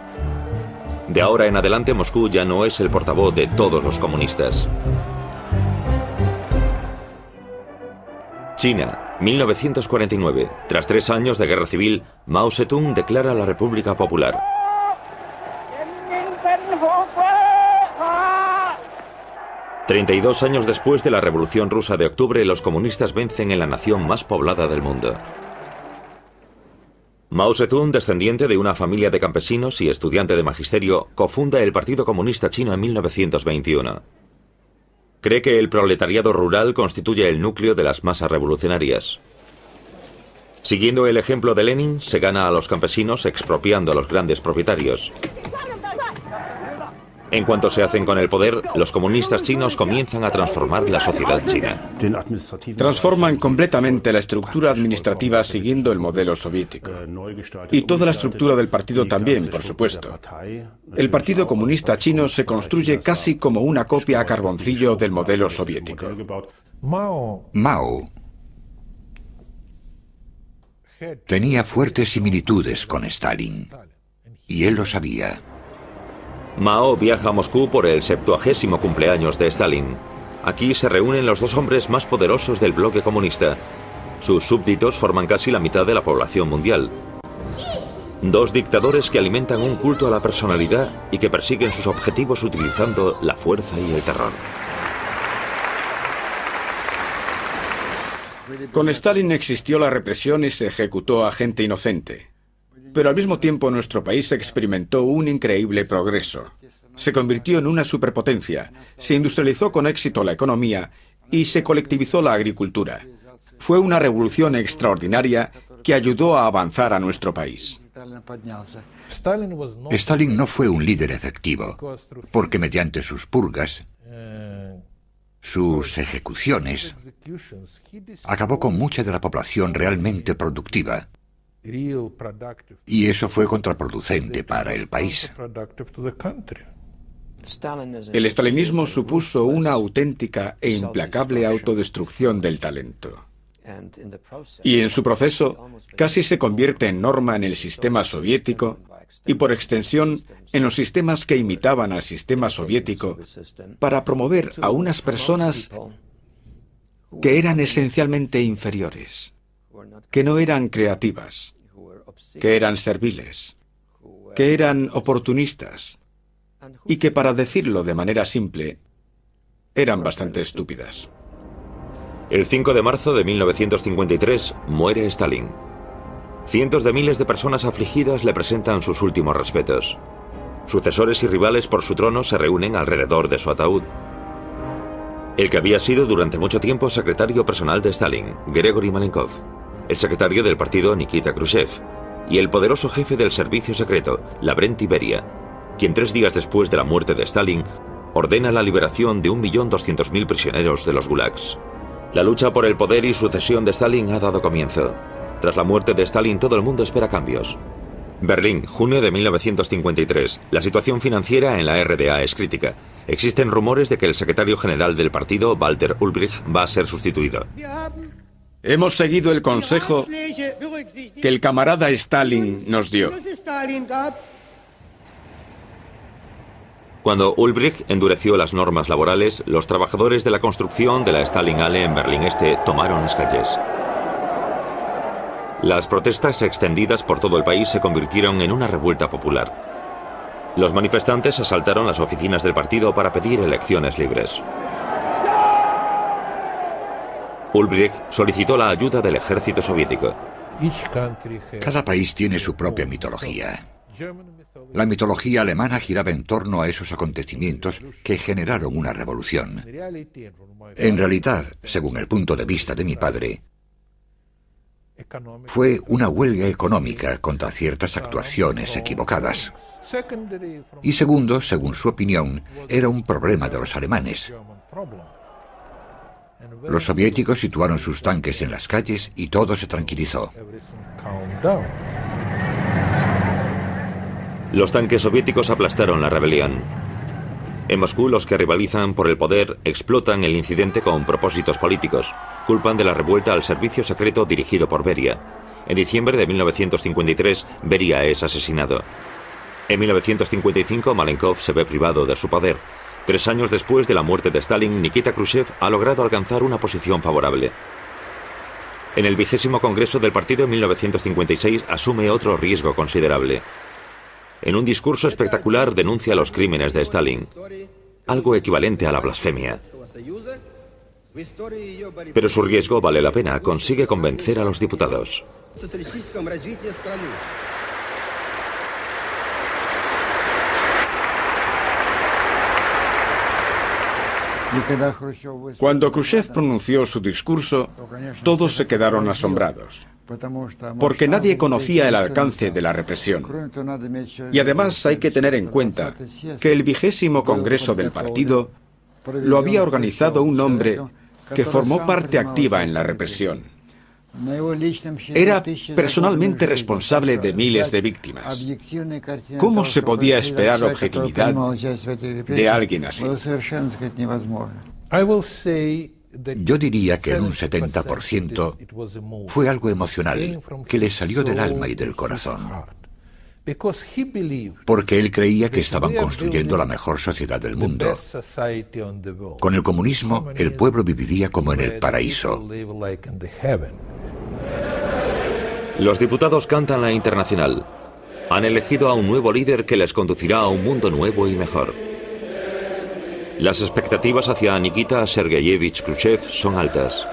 De ahora en adelante, Moscú ya no es el portavoz de todos los comunistas. China, 1949. Tras 3 años de guerra civil, Mao Zedong declara la República Popular. 32 años después de la Revolución Rusa de octubre, los comunistas vencen en la nación más poblada del mundo. Mao Zedong, descendiente de una familia de campesinos y estudiante de magisterio, cofunda el Partido Comunista Chino en 1921. Cree que el proletariado rural constituye el núcleo de las masas revolucionarias. Siguiendo el ejemplo de Lenin, se gana a los campesinos expropiando a los grandes propietarios. En cuanto se hacen con el poder, los comunistas chinos comienzan a transformar la sociedad china. Transforman completamente la estructura administrativa siguiendo el modelo soviético. Y toda la estructura del partido también, por supuesto. El Partido Comunista Chino se construye casi como una copia a carboncillo del modelo soviético. Mao tenía fuertes similitudes con Stalin, y él lo sabía. Mao viaja a Moscú por el 70º cumpleaños de Stalin. Aquí se reúnen los dos hombres más poderosos del bloque comunista. Sus súbditos forman casi la mitad de la población mundial. Dos dictadores que alimentan un culto a la personalidad y que persiguen sus objetivos utilizando la fuerza y el terror. Con Stalin existió la represión y se ejecutó a gente inocente. Pero al mismo tiempo nuestro país experimentó un increíble progreso. Se convirtió en una superpotencia, se industrializó con éxito la economía y se colectivizó la agricultura. Fue una revolución extraordinaria que ayudó a avanzar a nuestro país. Stalin no fue un líder efectivo, porque mediante sus purgas, sus ejecuciones, acabó con mucha de la población realmente productiva. Y eso fue contraproducente para el país. El estalinismo supuso una auténtica e implacable autodestrucción del talento. Y en su proceso casi se convierte en norma en el sistema soviético y por extensión en los sistemas que imitaban al sistema soviético para promover a unas personas que eran esencialmente inferiores, que no eran creativas, que eran serviles, que eran oportunistas y que, para decirlo de manera simple, eran bastante estúpidas. El 5 de marzo de 1953 muere Stalin. Cientos de miles de personas afligidas le presentan sus últimos respetos. Sucesores y rivales por su trono se reúnen alrededor de su ataúd. El que había sido durante mucho tiempo secretario personal de Stalin, Gregory Malenkov, el secretario del partido Nikita Khrushchev, y el poderoso jefe del servicio secreto, Lavrenti Beria, quien 3 días después de la muerte de Stalin ordena la liberación de 1.200.000 prisioneros de los gulags. La lucha por el poder y sucesión de Stalin ha dado comienzo. Tras la muerte de Stalin, todo el mundo espera cambios. Berlín, junio de 1953. La situación financiera en la RDA es crítica. Existen rumores de que el secretario general del partido, Walter Ulbricht, va a ser sustituido. Hemos seguido el consejo que el camarada Stalin nos dio. Cuando Ulbricht endureció las normas laborales, los trabajadores de la construcción de la Stalinhalle en Berlín Este tomaron las calles. Las protestas extendidas por todo el país se convirtieron en una revuelta popular. Los manifestantes asaltaron las oficinas del partido para pedir elecciones libres. Ulbricht solicitó la ayuda del ejército soviético. Cada país tiene su propia mitología. La mitología alemana giraba en torno a esos acontecimientos que generaron una revolución. En realidad, según el punto de vista de mi padre, fue una huelga económica contra ciertas actuaciones equivocadas. Y segundo, según su opinión, era un problema de los alemanes. Los soviéticos situaron sus tanques en las calles y todo se tranquilizó. Los tanques soviéticos aplastaron la rebelión. En Moscú, los que rivalizan por el poder explotan el incidente con propósitos políticos. Culpan de la revuelta al servicio secreto dirigido por Beria. En diciembre de 1953, Beria es asesinado. En 1955, Malenkov se ve privado de su poder. 3 años después de la muerte de Stalin, Nikita Khrushchev ha logrado alcanzar una posición favorable. En el 20º Congreso del partido en 1956 asume otro riesgo considerable. En un discurso espectacular denuncia los crímenes de Stalin, algo equivalente a la blasfemia. Pero su riesgo vale la pena, consigue convencer a los diputados. Cuando Khrushchev pronunció su discurso, todos se quedaron asombrados, porque nadie conocía el alcance de la represión. Y además hay que tener en cuenta que el 20º Congreso del partido lo había organizado un hombre que formó parte activa en la represión. Era personalmente responsable de miles de víctimas. ¿Cómo se podía esperar objetividad de alguien así? Yo diría que en un 70% fue algo emocional, que le salió del alma y del corazón. Porque él creía que estaban construyendo la mejor sociedad del mundo. Con el comunismo, el pueblo viviría como en el paraíso. Los diputados cantan la Internacional. Han elegido a un nuevo líder que les conducirá a un mundo nuevo y mejor. Las expectativas hacia Nikita Sergeyevich Khrushchev son altas.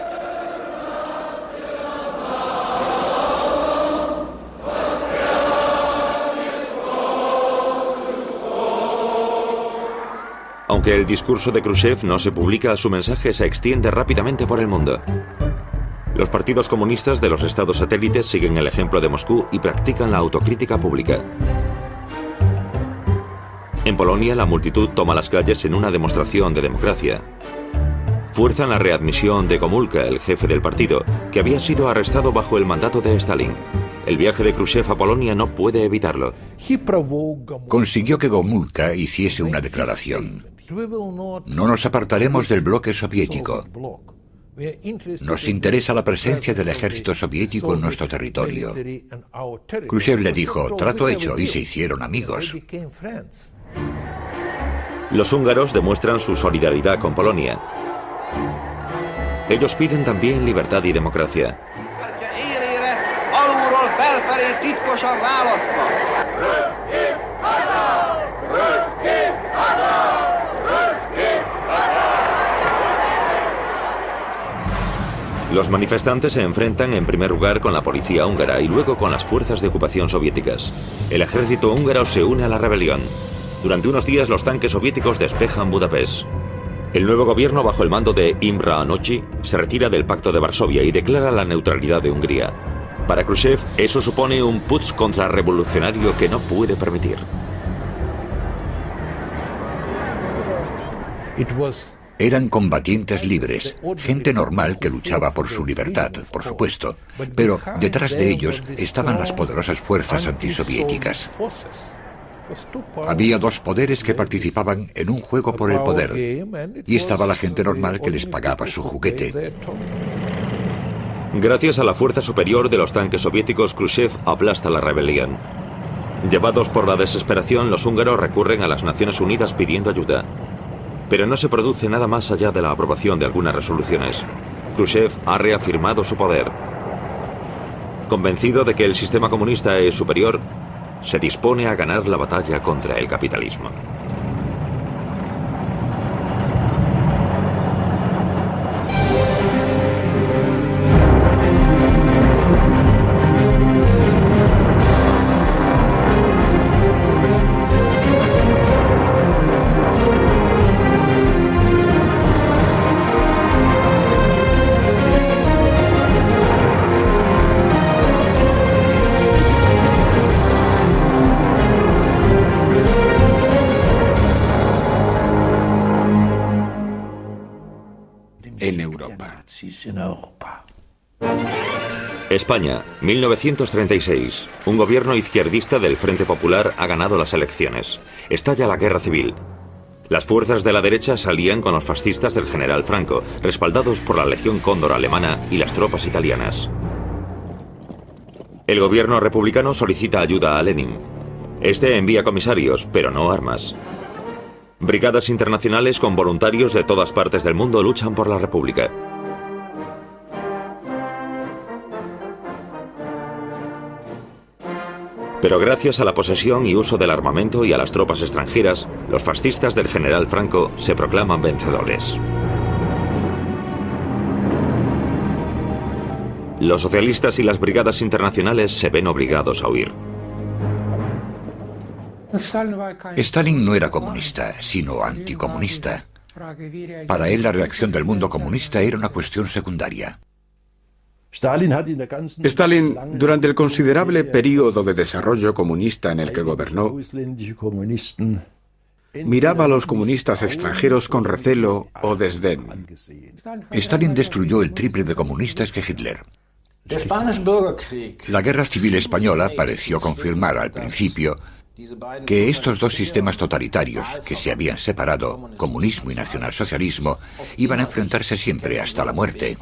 Aunque el discurso de Khrushchev no se publica, su mensaje se extiende rápidamente por el mundo. Los partidos comunistas de los estados satélites siguen el ejemplo de Moscú y practican la autocrítica pública. En Polonia, la multitud toma las calles en una demostración de democracia. Fuerzan la readmisión de Gomulka, el jefe del partido, que había sido arrestado bajo el mandato de Stalin. El viaje de Khrushchev a Polonia no puede evitarlo. Consiguió que Gomulka hiciese una declaración. No nos apartaremos del bloque soviético. Nos interesa la presencia del ejército soviético en nuestro territorio. Khrushchev le dijo, trato hecho, y se hicieron amigos. Los húngaros demuestran su solidaridad con Polonia. Ellos piden también libertad y democracia. Los manifestantes se enfrentan en primer lugar con la policía húngara y luego con las fuerzas de ocupación soviéticas. El ejército húngaro se une a la rebelión. Durante unos días los tanques soviéticos despejan Budapest. El nuevo gobierno, bajo el mando de Imre Nagy, se retira del Pacto de Varsovia y declara la neutralidad de Hungría. Para Khrushchev, eso supone un putsch contrarrevolucionario que no puede permitir. Eran combatientes libres, gente normal que luchaba por su libertad, por supuesto, pero detrás de ellos estaban las poderosas fuerzas antisoviéticas. Había dos poderes que participaban en un juego por el poder, y estaba la gente normal que les pagaba su juguete. Gracias a la fuerza superior de los tanques soviéticos, Khrushchev aplasta la rebelión. Llevados por la desesperación, los húngaros recurren a las Naciones Unidas pidiendo ayuda. Pero no se produce nada más allá de la aprobación de algunas resoluciones. Khrushchev ha reafirmado su poder. Convencido de que el sistema comunista es superior, se dispone a ganar la batalla contra el capitalismo. En Europa. España, 1936. Un gobierno izquierdista del Frente Popular ha ganado las elecciones. Estalla la guerra civil. Las fuerzas de la derecha se alían con los fascistas del general Franco, respaldados por la Legión Cóndor alemana y las tropas italianas. El gobierno republicano solicita ayuda a Lenin. Este envía comisarios, pero no armas. Brigadas internacionales con voluntarios de todas partes del mundo luchan por la República. Pero gracias a la posesión y uso del armamento y a las tropas extranjeras, los fascistas del general Franco se proclaman vencedores. Los socialistas y las brigadas internacionales se ven obligados a huir. Stalin no era comunista, sino anticomunista. Para él la reacción del mundo comunista era una cuestión secundaria. Stalin, durante el considerable período de desarrollo comunista en el que gobernó, miraba a los comunistas extranjeros con recelo o desdén. Stalin destruyó el triple de comunistas que Hitler. La guerra civil española pareció confirmar al principio que estos dos sistemas totalitarios que se habían separado, comunismo y nacionalsocialismo, iban a enfrentarse siempre hasta la muerte.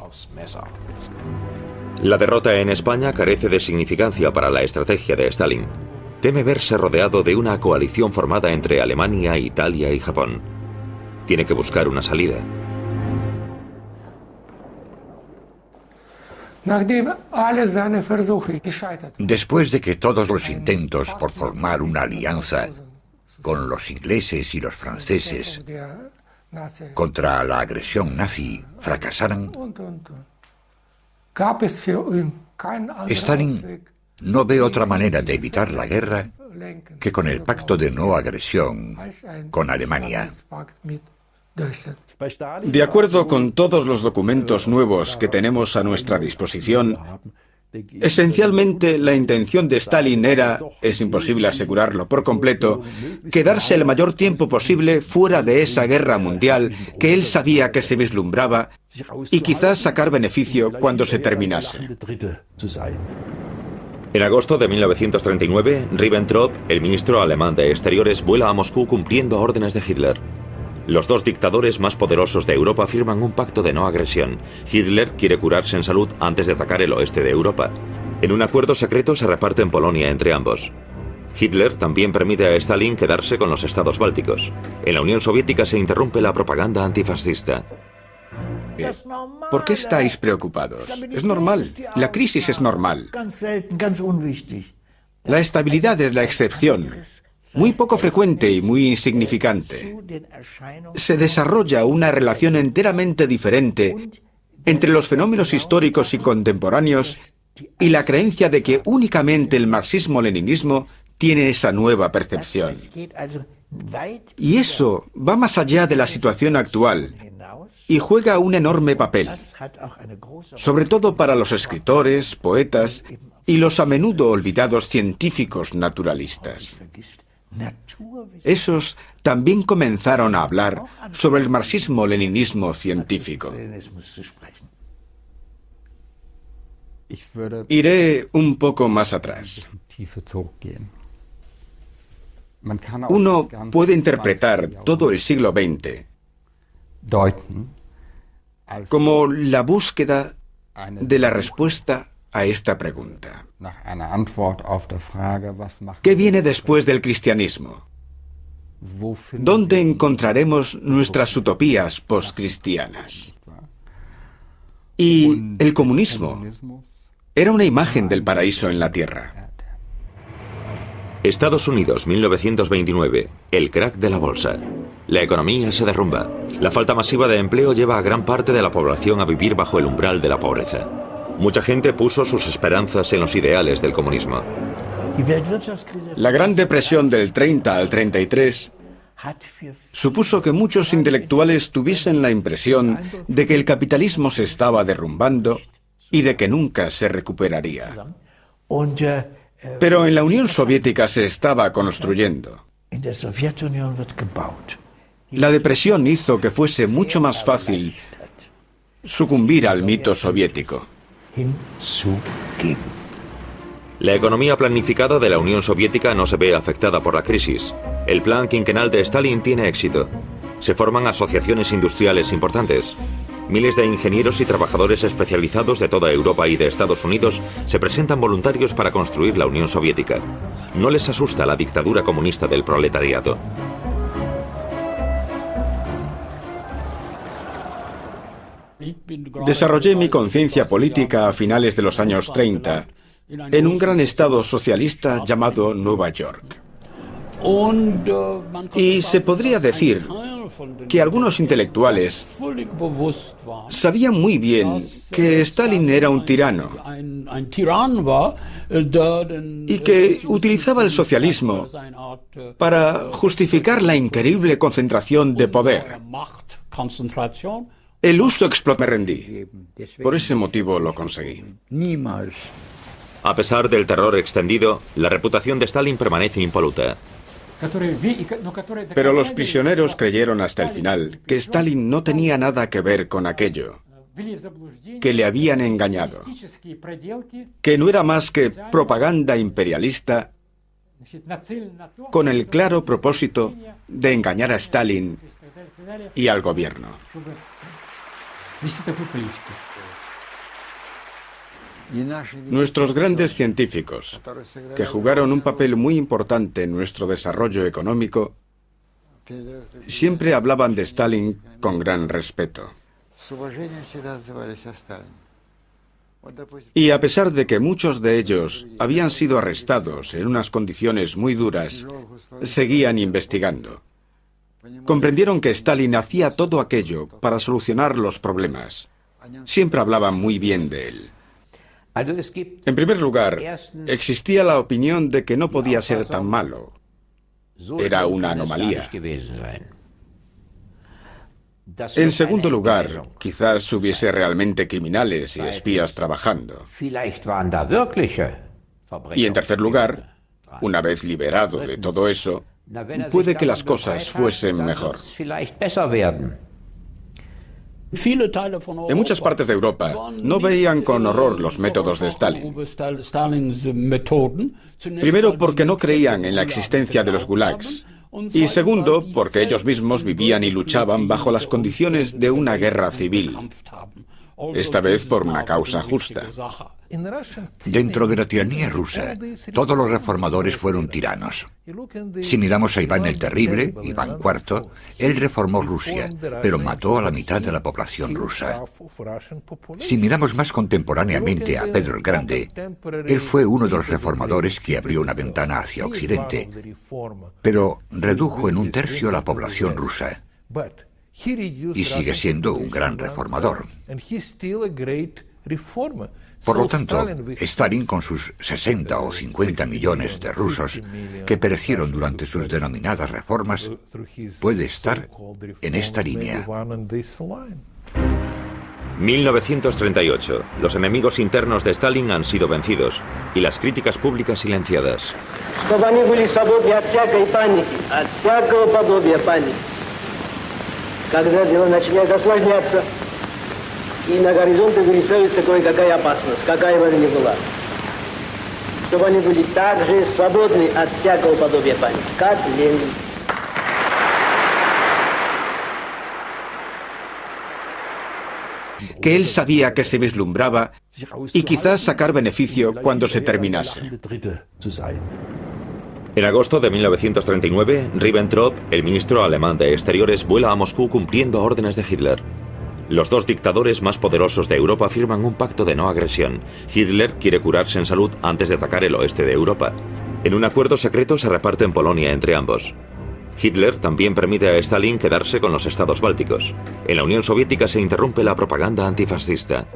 La derrota en España carece de significancia para la estrategia de Stalin. Teme verse rodeado de una coalición formada entre Alemania, Italia y Japón. Tiene que buscar una salida. Después de que todos los intentos por formar una alianza con los ingleses y los franceses contra la agresión nazi fracasaran, Stalin no ve otra manera de evitar la guerra que con el pacto de no agresión con Alemania. De acuerdo con todos los documentos nuevos que tenemos a nuestra disposición, esencialmente la intención de Stalin era, es imposible asegurarlo por completo, quedarse el mayor tiempo posible fuera de esa guerra mundial que él sabía que se vislumbraba y quizás sacar beneficio cuando se terminase. En agosto de 1939, Ribbentrop, el ministro alemán de Exteriores, vuela a Moscú cumpliendo órdenes de Hitler. Los dos dictadores más poderosos de Europa firman un pacto de no agresión. Hitler quiere curarse en salud antes de atacar el oeste de Europa. En un acuerdo secreto se reparten Polonia entre ambos. Hitler también permite a Stalin quedarse con los estados bálticos. En la Unión Soviética se interrumpe la propaganda antifascista. ¿Por qué estáis preocupados? Es normal. La crisis es normal. La estabilidad es la excepción. Muy poco frecuente y muy insignificante. Se desarrolla una relación enteramente diferente entre los fenómenos históricos y contemporáneos y la creencia de que únicamente el marxismo-leninismo tiene esa nueva percepción. Y eso va más allá de la situación actual y juega un enorme papel, sobre todo para los escritores, poetas y los a menudo olvidados científicos naturalistas. Esos también comenzaron a hablar sobre el marxismo-leninismo científico. Iré un poco más atrás. Uno puede interpretar todo el siglo XX como la búsqueda de la respuesta a esta pregunta. ¿Qué viene después del cristianismo? ¿Dónde encontraremos nuestras utopías postcristianas? Y el comunismo era una imagen del paraíso en la tierra. Estados Unidos, 1929. El crack de la bolsa. La economía se derrumba. La falta masiva de empleo lleva a gran parte de la población a vivir bajo el umbral de la pobreza. Mucha gente puso sus esperanzas en los ideales del comunismo. La Gran Depresión del 30 al 33 supuso que muchos intelectuales tuviesen la impresión de que el capitalismo se estaba derrumbando y de que nunca se recuperaría. Pero en la Unión Soviética se estaba construyendo. La depresión hizo que fuese mucho más fácil sucumbir al mito soviético. La economía planificada de la Unión Soviética no se ve afectada por la crisis. El plan quinquenal de Stalin tiene éxito. Se forman asociaciones industriales importantes. Miles de ingenieros y trabajadores especializados de toda Europa y de Estados Unidos se presentan voluntarios para construir la Unión Soviética. No les asusta la dictadura comunista del proletariado. Desarrollé mi conciencia política a finales de los años 30 en un gran estado socialista llamado Nueva York. Y se podría decir que algunos intelectuales sabían muy bien que Stalin era un tirano y que utilizaba el socialismo para justificar la increíble concentración de poder. El uso me rendí. Por ese motivo lo conseguí. A pesar del terror extendido, la reputación de Stalin permanece impoluta. Pero los prisioneros creyeron hasta el final que Stalin no tenía nada que ver con aquello, que le habían engañado, que no era más que propaganda imperialista con el claro propósito de engañar a Stalin y al gobierno. Nuestros grandes científicos, que jugaron un papel muy importante en nuestro desarrollo económico, siempre hablaban de Stalin con gran respeto. Y a pesar de que muchos de ellos habían sido arrestados en unas condiciones muy duras, seguían investigando. Comprendieron que Stalin hacía todo aquello para solucionar los problemas. Siempre hablaban muy bien de él. En primer lugar, existía la opinión de que no podía ser tan malo. Era una anomalía. En segundo lugar, quizás hubiese realmente criminales y espías trabajando. Y en tercer lugar, una vez liberado de todo eso, puede que las cosas fuesen mejor. En muchas partes de Europa no veían con horror los métodos de Stalin. Primero, porque no creían en la existencia de los gulags. Y segundo, porque ellos mismos vivían y luchaban bajo las condiciones de una guerra civil. Esta vez por una causa justa. Dentro de la tiranía rusa, todos los reformadores fueron tiranos. Si miramos a Iván el Terrible, Iván IV, él reformó Rusia, pero mató a la mitad de la población rusa. Si miramos más contemporáneamente a Pedro el Grande, él fue uno de los reformadores que abrió una ventana hacia Occidente, pero redujo en 1/3 la población rusa. Y sigue siendo un gran reformador. Por lo tanto, Stalin, con sus 60 o 50 millones de rusos que perecieron durante sus denominadas reformas, puede estar en esta línea. 1938. Los enemigos internos de Stalin han sido vencidos y las críticas públicas silenciadas. Чтобы они были свободны от всякой паники, от всякого подобия паники. Когда дело начинает осложняться, и на горизонте вырисовывается кое-какая опасность, какая бы она ни была. Чтобы они были также свободны от всякого подобия паники, как Ленин. Que él sabía que se vislumbraba y quizás sacar beneficio cuando se terminase. En agosto de 1939, Ribbentrop, el ministro alemán de Exteriores, vuela a Moscú cumpliendo órdenes de Hitler. Los dos dictadores más poderosos de Europa firman un pacto de no agresión. Hitler quiere curarse en salud antes de atacar el oeste de Europa. En un acuerdo secreto se reparten Polonia entre ambos. Hitler también permite a Stalin quedarse con los estados bálticos. En la Unión Soviética se interrumpe la propaganda antifascista.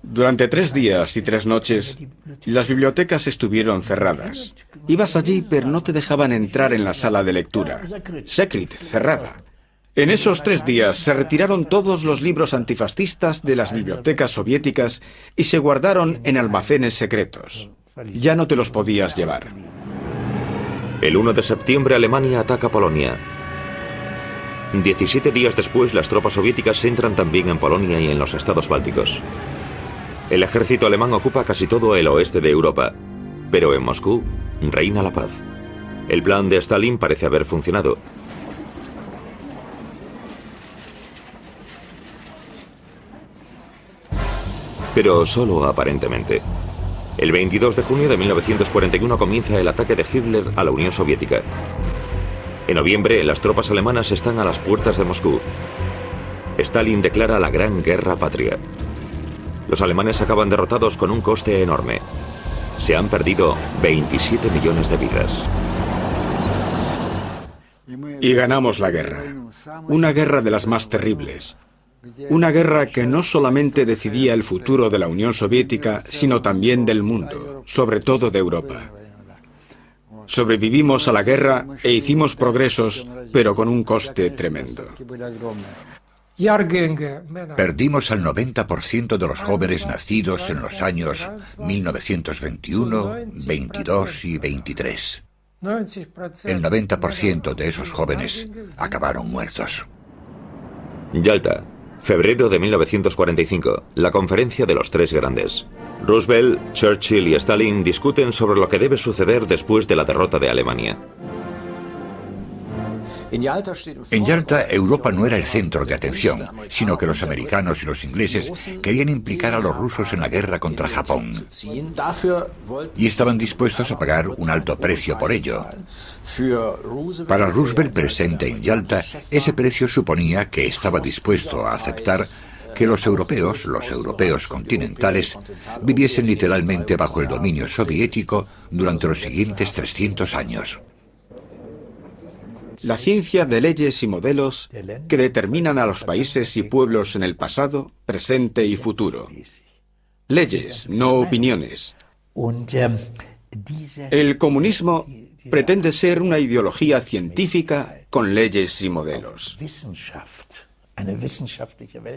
Durante 3 días y 3 noches, las bibliotecas estuvieron cerradas. Ibas allí, pero no te dejaban entrar en la sala de lectura. Secret, cerrada. En esos 3 días se retiraron todos los libros antifascistas de las bibliotecas soviéticas y se guardaron en almacenes secretos. Ya no te los podías llevar. El 1 de septiembre Alemania ataca Polonia. 17 días después las tropas soviéticas entran también en Polonia y en los estados bálticos. El ejército alemán ocupa casi todo el oeste de Europa, pero en Moscú reina la paz. El plan de Stalin parece haber funcionado. Pero solo aparentemente. El 22 de junio de 1941 comienza el ataque de Hitler a la Unión Soviética. En noviembre, las tropas alemanas están a las puertas de Moscú. Stalin declara la Gran Guerra Patria. Los alemanes acaban derrotados con un coste enorme. Se han perdido 27 millones de vidas. Y ganamos la guerra. Una guerra de las más terribles. Una guerra que no solamente decidía el futuro de la Unión Soviética, sino también del mundo, sobre todo de Europa. Sobrevivimos a la guerra e hicimos progresos, pero con un coste tremendo. Perdimos al 90% de los jóvenes nacidos en los años 1921, 22 y 23. El 90% de esos jóvenes acabaron muertos. Yalta, febrero de 1945, la conferencia de los tres grandes. Roosevelt, Churchill y Stalin discuten sobre lo que debe suceder después de la derrota de Alemania. En Yalta, Europa no era el centro de atención, sino que los americanos y los ingleses querían implicar a los rusos en la guerra contra Japón. Y estaban dispuestos a pagar un alto precio por ello. Para Roosevelt, presente en Yalta, ese precio suponía que estaba dispuesto a aceptar que los europeos continentales, viviesen literalmente bajo el dominio soviético durante los siguientes 300 años. La ciencia de leyes y modelos que determinan a los países y pueblos en el pasado, presente y futuro. Leyes, no opiniones. El comunismo pretende ser una ideología científica con leyes y modelos.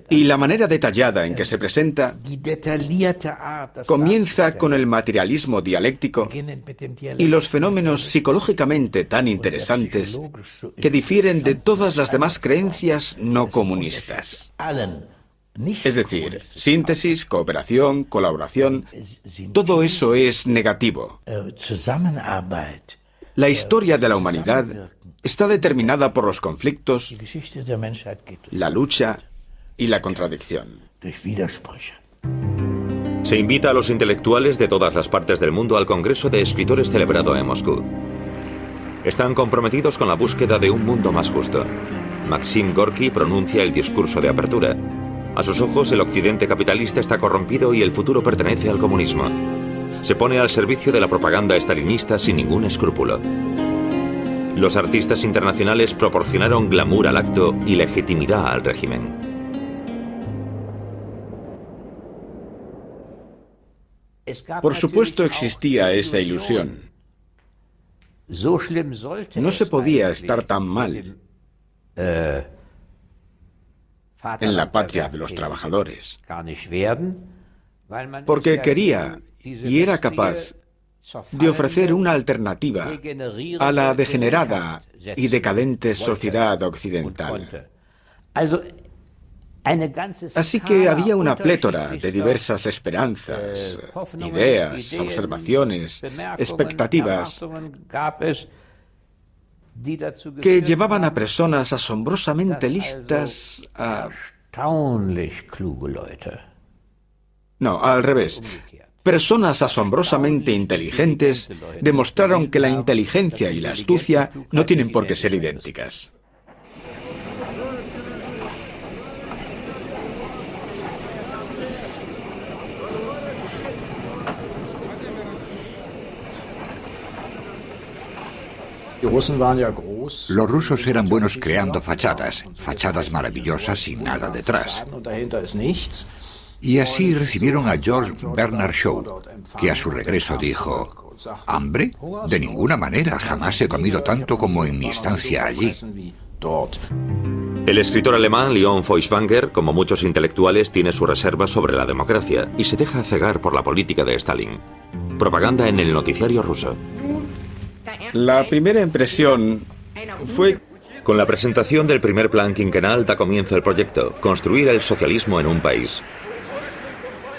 Y la manera detallada en que se presenta comienza con el materialismo dialéctico y los fenómenos psicológicamente tan interesantes que difieren de todas las demás creencias no comunistas. Es decir, síntesis, cooperación, colaboración, todo eso es negativo. La historia de la humanidad está determinada por los conflictos, la lucha y la contradicción. Se invita a los intelectuales de todas las partes del mundo al Congreso de Escritores celebrado en Moscú. Están comprometidos con la búsqueda de un mundo más justo. Maxim Gorki pronuncia el discurso de apertura. A sus ojos, el occidente capitalista está corrompido y el futuro pertenece al comunismo. Se pone al servicio de la propaganda estalinista sin ningún escrúpulo. Los artistas internacionales proporcionaron glamour al acto y legitimidad al régimen. Por supuesto existía esa ilusión. No se podía estar tan mal en la patria de los trabajadores, porque quería y era capaz de ofrecer una alternativa a la degenerada y decadente sociedad occidental. Así que había una plétora de diversas esperanzas, ideas, observaciones, expectativas que llevaban a personas asombrosamente listas a... No, al revés. Personas asombrosamente inteligentes demostraron que la inteligencia y la astucia no tienen por qué ser idénticas. Los rusos eran buenos creando fachadas maravillosas sin nada detrás. Y así recibieron a George Bernard Shaw, que a su regreso dijo: ¿hambre? De ninguna manera, jamás he comido tanto como en mi estancia allí. El escritor alemán Leon Feuchtwanger, como muchos intelectuales, tiene sus reservas sobre la democracia y se deja cegar por la política de Stalin. Propaganda en el noticiario ruso. La primera impresión fue... Con la presentación del primer plan quinquenal da comienzo el proyecto: construir el socialismo en un país.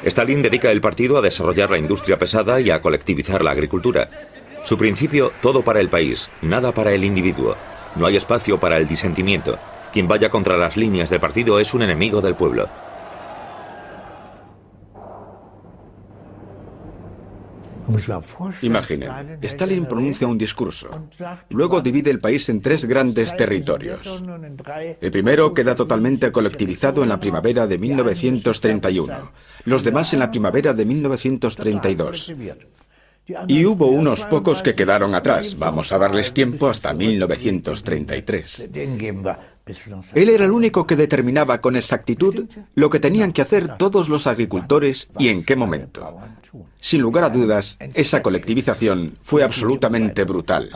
Stalin dedica el partido a desarrollar la industria pesada y a colectivizar la agricultura. Su principio: todo para el país, nada para el individuo. No hay espacio para el disentimiento. Quien vaya contra las líneas del partido es un enemigo del pueblo. Imaginen, Stalin pronuncia un discurso. Luego divide el país en 3 grandes territorios. El primero queda totalmente colectivizado en la primavera de 1931. Los demás en la primavera de 1932. Y hubo unos pocos que quedaron atrás. Vamos a darles tiempo hasta 1933. Él era el único que determinaba con exactitud lo que tenían que hacer todos los agricultores y en qué momento. Sin lugar a dudas, esa colectivización fue absolutamente brutal.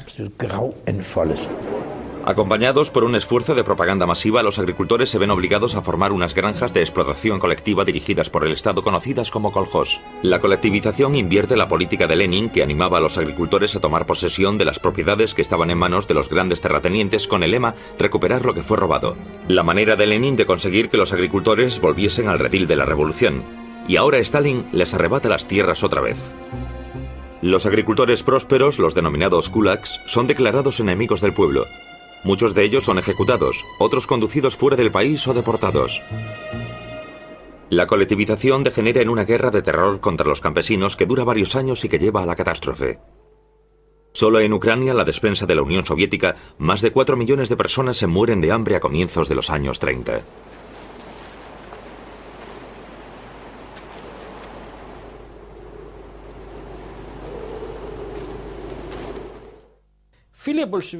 Acompañados por un esfuerzo de propaganda masiva, los agricultores se ven obligados a formar unas granjas de explotación colectiva dirigidas por el Estado, conocidas como kolkhos. La colectivización invierte la política de Lenin, que animaba a los agricultores a tomar posesión de las propiedades que estaban en manos de los grandes terratenientes, con el lema recuperar lo que fue robado. La manera de Lenin de conseguir que los agricultores volviesen al redil de la revolución. Y ahora Stalin les arrebata las tierras otra vez. Los agricultores prósperos, los denominados kulaks, son declarados enemigos del pueblo. Muchos de ellos son ejecutados, otros conducidos fuera del país o deportados. La colectivización degenera en una guerra de terror contra los campesinos que dura varios años y que lleva a la catástrofe. Solo en Ucrania, la despensa de la Unión Soviética, más de 4 millones de personas se mueren de hambre a comienzos de los años 30.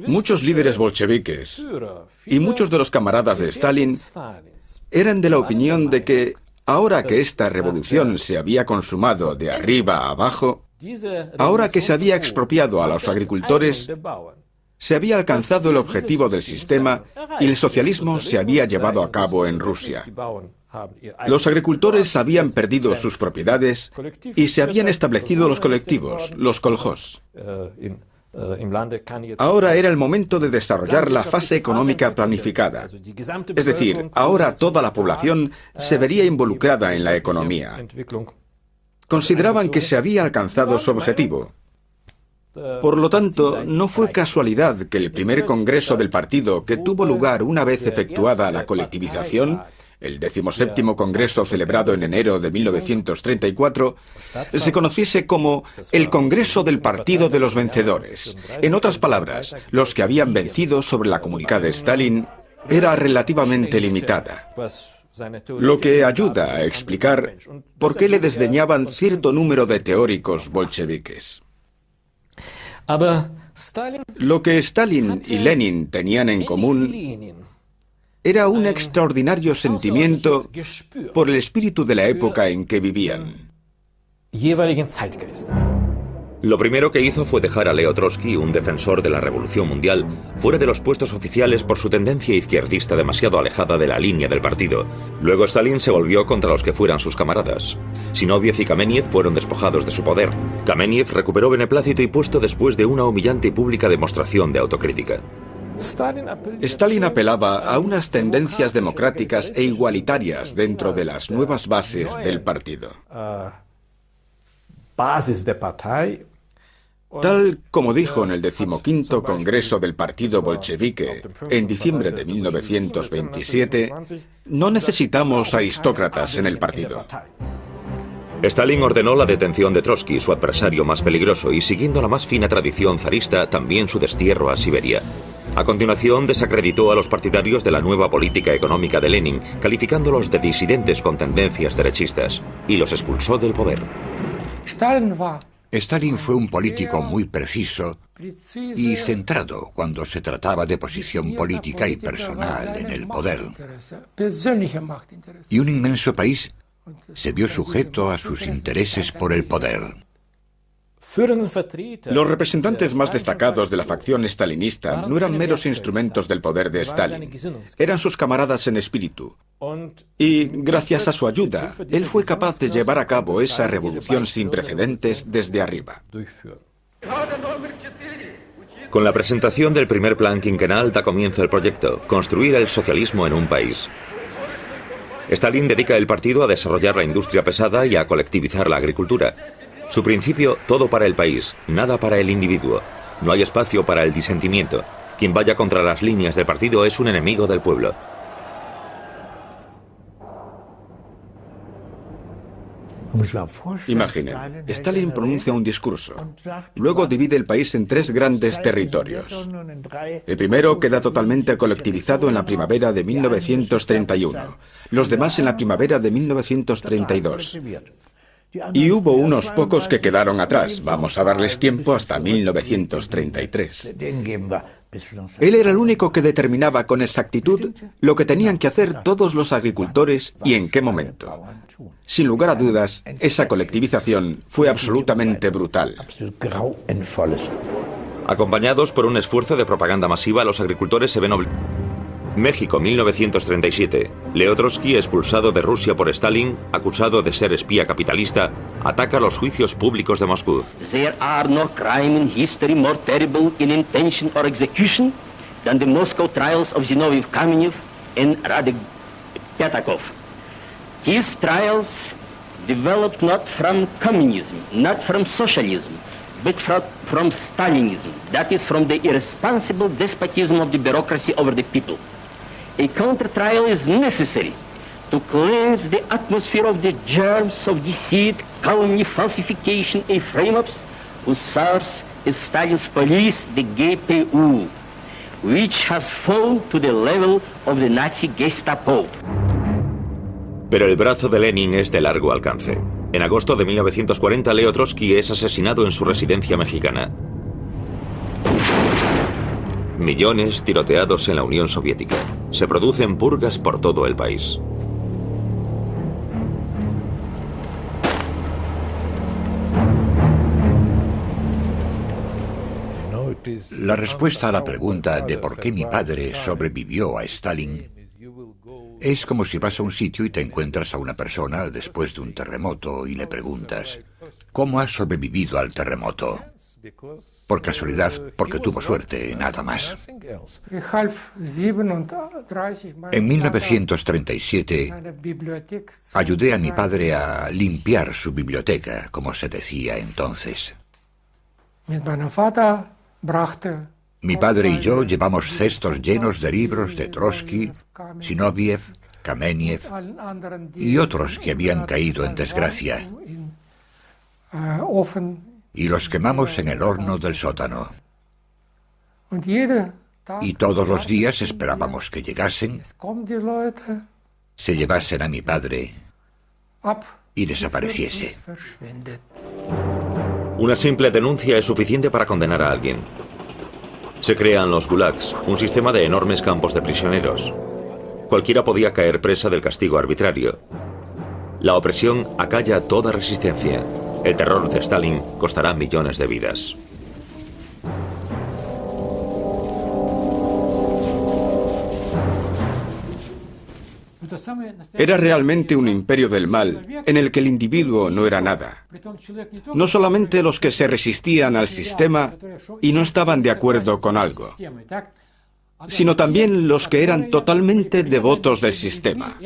Muchos líderes bolcheviques y muchos de los camaradas de Stalin eran de la opinión de que, ahora que esta revolución se había consumado de arriba a abajo, ahora que se había expropiado a los agricultores, se había alcanzado el objetivo del sistema y el socialismo se había llevado a cabo en Rusia. Los agricultores habían perdido sus propiedades y se habían establecido los colectivos, los kolkhos. Ahora era el momento de desarrollar la fase económica planificada. Es decir, ahora toda la población se vería involucrada en la economía. Consideraban que se había alcanzado su objetivo. Por lo tanto, no fue casualidad que el primer congreso del partido, que tuvo lugar una vez efectuada la colectivización, el 17º Congreso celebrado en enero de 1934, se conociese como el Congreso del Partido de los Vencedores. En otras palabras, los que habían vencido sobre la comunidad de Stalin era relativamente limitada, lo que ayuda a explicar por qué le desdeñaban cierto número de teóricos bolcheviques. Lo que Stalin y Lenin tenían en común era un extraordinario sentimiento por el espíritu de la época en que vivían. Lo primero que hizo fue dejar a Leo Trotsky, un defensor de la Revolución Mundial, fuera de los puestos oficiales por su tendencia izquierdista demasiado alejada de la línea del partido. Luego Stalin se volvió contra los que fueran sus camaradas. Zinoviev y Kameniev fueron despojados de su poder. Kameniev recuperó beneplácito y puesto después de una humillante y pública demostración de autocrítica. Stalin apelaba a unas tendencias democráticas e igualitarias dentro de las nuevas bases del partido. Tal como dijo en el 15º Congreso del Partido Bolchevique en diciembre de 1927, no necesitamos aristócratas en el partido. Stalin ordenó la detención de Trotsky, su adversario más peligroso, y siguiendo la más fina tradición zarista, también su destierro a Siberia. A continuación, desacreditó a los partidarios de la nueva política económica de Lenin, calificándolos de disidentes con tendencias derechistas, y los expulsó del poder. Stalin fue un político muy preciso y centrado cuando se trataba de posición política y personal en el poder. Y un inmenso país se vio sujeto a sus intereses por el poder. Los representantes más destacados de la facción stalinista no eran meros instrumentos del poder de Stalin, eran sus camaradas en espíritu. Y, gracias a su ayuda, él fue capaz de llevar a cabo esa revolución sin precedentes desde arriba. Con la presentación del primer plan quinquenal da comienzo el proyecto, construir el socialismo en un país. Stalin dedica el partido a desarrollar la industria pesada y a colectivizar la agricultura. Su principio, todo para el país, nada para el individuo. No hay espacio para el disentimiento. Quien vaya contra las líneas del partido es un enemigo del pueblo. Imaginen, Stalin pronuncia un discurso. Luego divide el país en 3 grandes territorios. El primero queda totalmente colectivizado en la primavera de 1931. Los demás en la primavera de 1932. Y hubo unos pocos que quedaron atrás. Vamos a darles tiempo hasta 1933. Él era el único que determinaba con exactitud lo que tenían que hacer todos los agricultores y en qué momento. Sin lugar a dudas, esa colectivización fue absolutamente brutal. Acompañados por un esfuerzo de propaganda masiva, los agricultores se ven obligados. México, 1937. Leo Trotsky, expulsado de Rusia por Stalin, acusado de ser espía capitalista, ataca los juicios públicos de Moscú. There are no crime in history more terrible in intention or execution than the Moscow trials of Zinoviev Kameniev and Radik Petakov. These trials developed not from communism, not from socialism, but from Stalinism, that is, from the irresponsible despotism of the bureaucracy over the people. A counter-trial is necessary to cleanse the atmosphere of the germs of deceit, calumny, falsification, and frame-ups whose source is Stalin's police, the GPU, which has fallen to the level of the Nazi Gestapo. Pero el brazo de Lenin es de largo alcance. En agosto de 1940, Leo Trotsky es asesinado en su residencia mexicana. Millones tiroteados en la Unión Soviética. Se producen purgas por todo el país. La respuesta a la pregunta de por qué mi padre sobrevivió a Stalin es como si vas a un sitio y te encuentras a una persona después de un terremoto y le preguntas, ¿cómo has sobrevivido al terremoto? Por casualidad, porque tuvo suerte, nada más. En 1937, ayudé a mi padre a limpiar su biblioteca, como se decía entonces. Mi padre y yo llevamos cestos llenos de libros de Trotsky, Zinoviev, Kameniev y otros que habían caído en desgracia. Y los quemamos en el horno del sótano. Y todos los días esperábamos que llegasen, se llevasen a mi padre y desapareciese. Una simple denuncia es suficiente para condenar a alguien. Se crean los gulags, un sistema de enormes campos de prisioneros. Cualquiera podía caer presa del castigo arbitrario. La opresión acalla toda resistencia. El terror de Stalin costará millones de vidas. Era realmente un imperio del mal, en el que el individuo no era nada. No solamente los que se resistían al sistema y no estaban de acuerdo con algo, sino también los que eran totalmente devotos del sistema.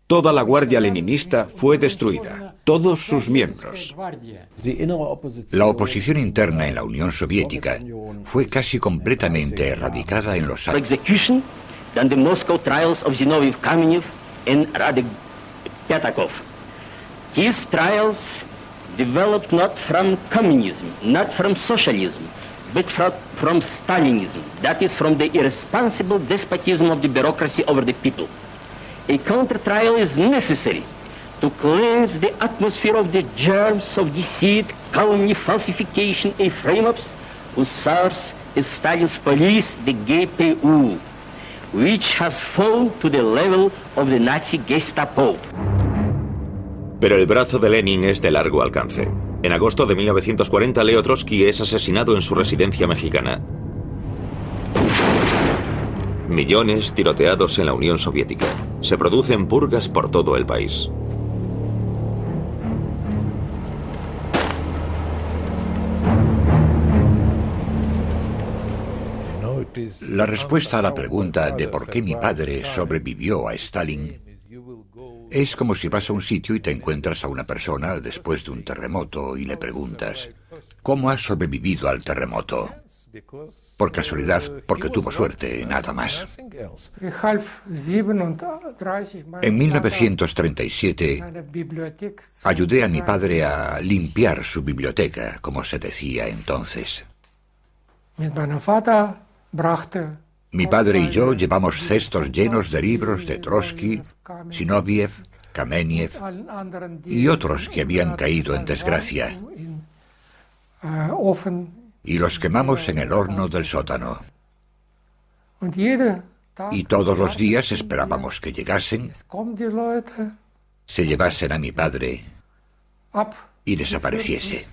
Toda la guardia leninista fue destruida, todos sus miembros. La oposición interna en la Unión Soviética fue casi completamente erradicada en los años. Than the Moscow trials of Zinoviev Kamenev and Radik Petakov. These trials developed not from communism, not from socialism, but from Stalinism, that is from the irresponsible despotism of the bureaucracy over the people. A counter-trial is necessary to cleanse the atmosphere of the germs of deceit, calumny, falsification, and frame-ups whose source is Stalin's police, the GPU, which has fallen to the level of the Nazi Gestapo. Pero el brazo de Lenin es de largo alcance. En agosto de 1940, Leo Trotsky es asesinado en su residencia mexicana. Millones tiroteados en la Unión Soviética. Se producen purgas por todo el país. La respuesta a la pregunta de por qué mi padre sobrevivió a Stalin es como si vas a un sitio y te encuentras a una persona después de un terremoto y le preguntas, ¿cómo has sobrevivido al terremoto? Por casualidad, porque tuvo suerte, nada más. En 1937 ayudé a mi padre a limpiar su biblioteca, como se decía entonces. Mi padre y yo llevamos cestos llenos de libros de Trotsky, Zinoviev, Kamenev y otros que habían caído en desgracia, y los quemamos en el horno del sótano. Y todos los días esperábamos que llegasen, se llevasen a mi padre y desapareciese.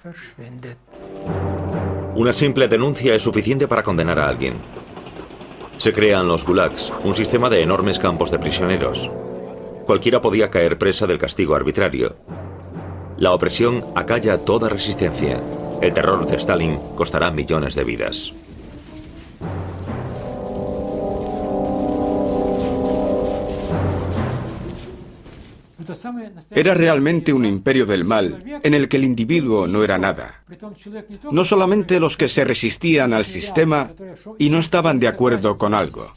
Una simple denuncia es suficiente para condenar a alguien. Se crean los gulags, un sistema de enormes campos de prisioneros. Cualquiera podía caer presa del castigo arbitrario. La opresión acalla toda resistencia. El terror de Stalin costará millones de vidas. Era realmente un imperio del mal, en el que el individuo no era nada. No solamente los que se resistían al sistema y no estaban de acuerdo con algo,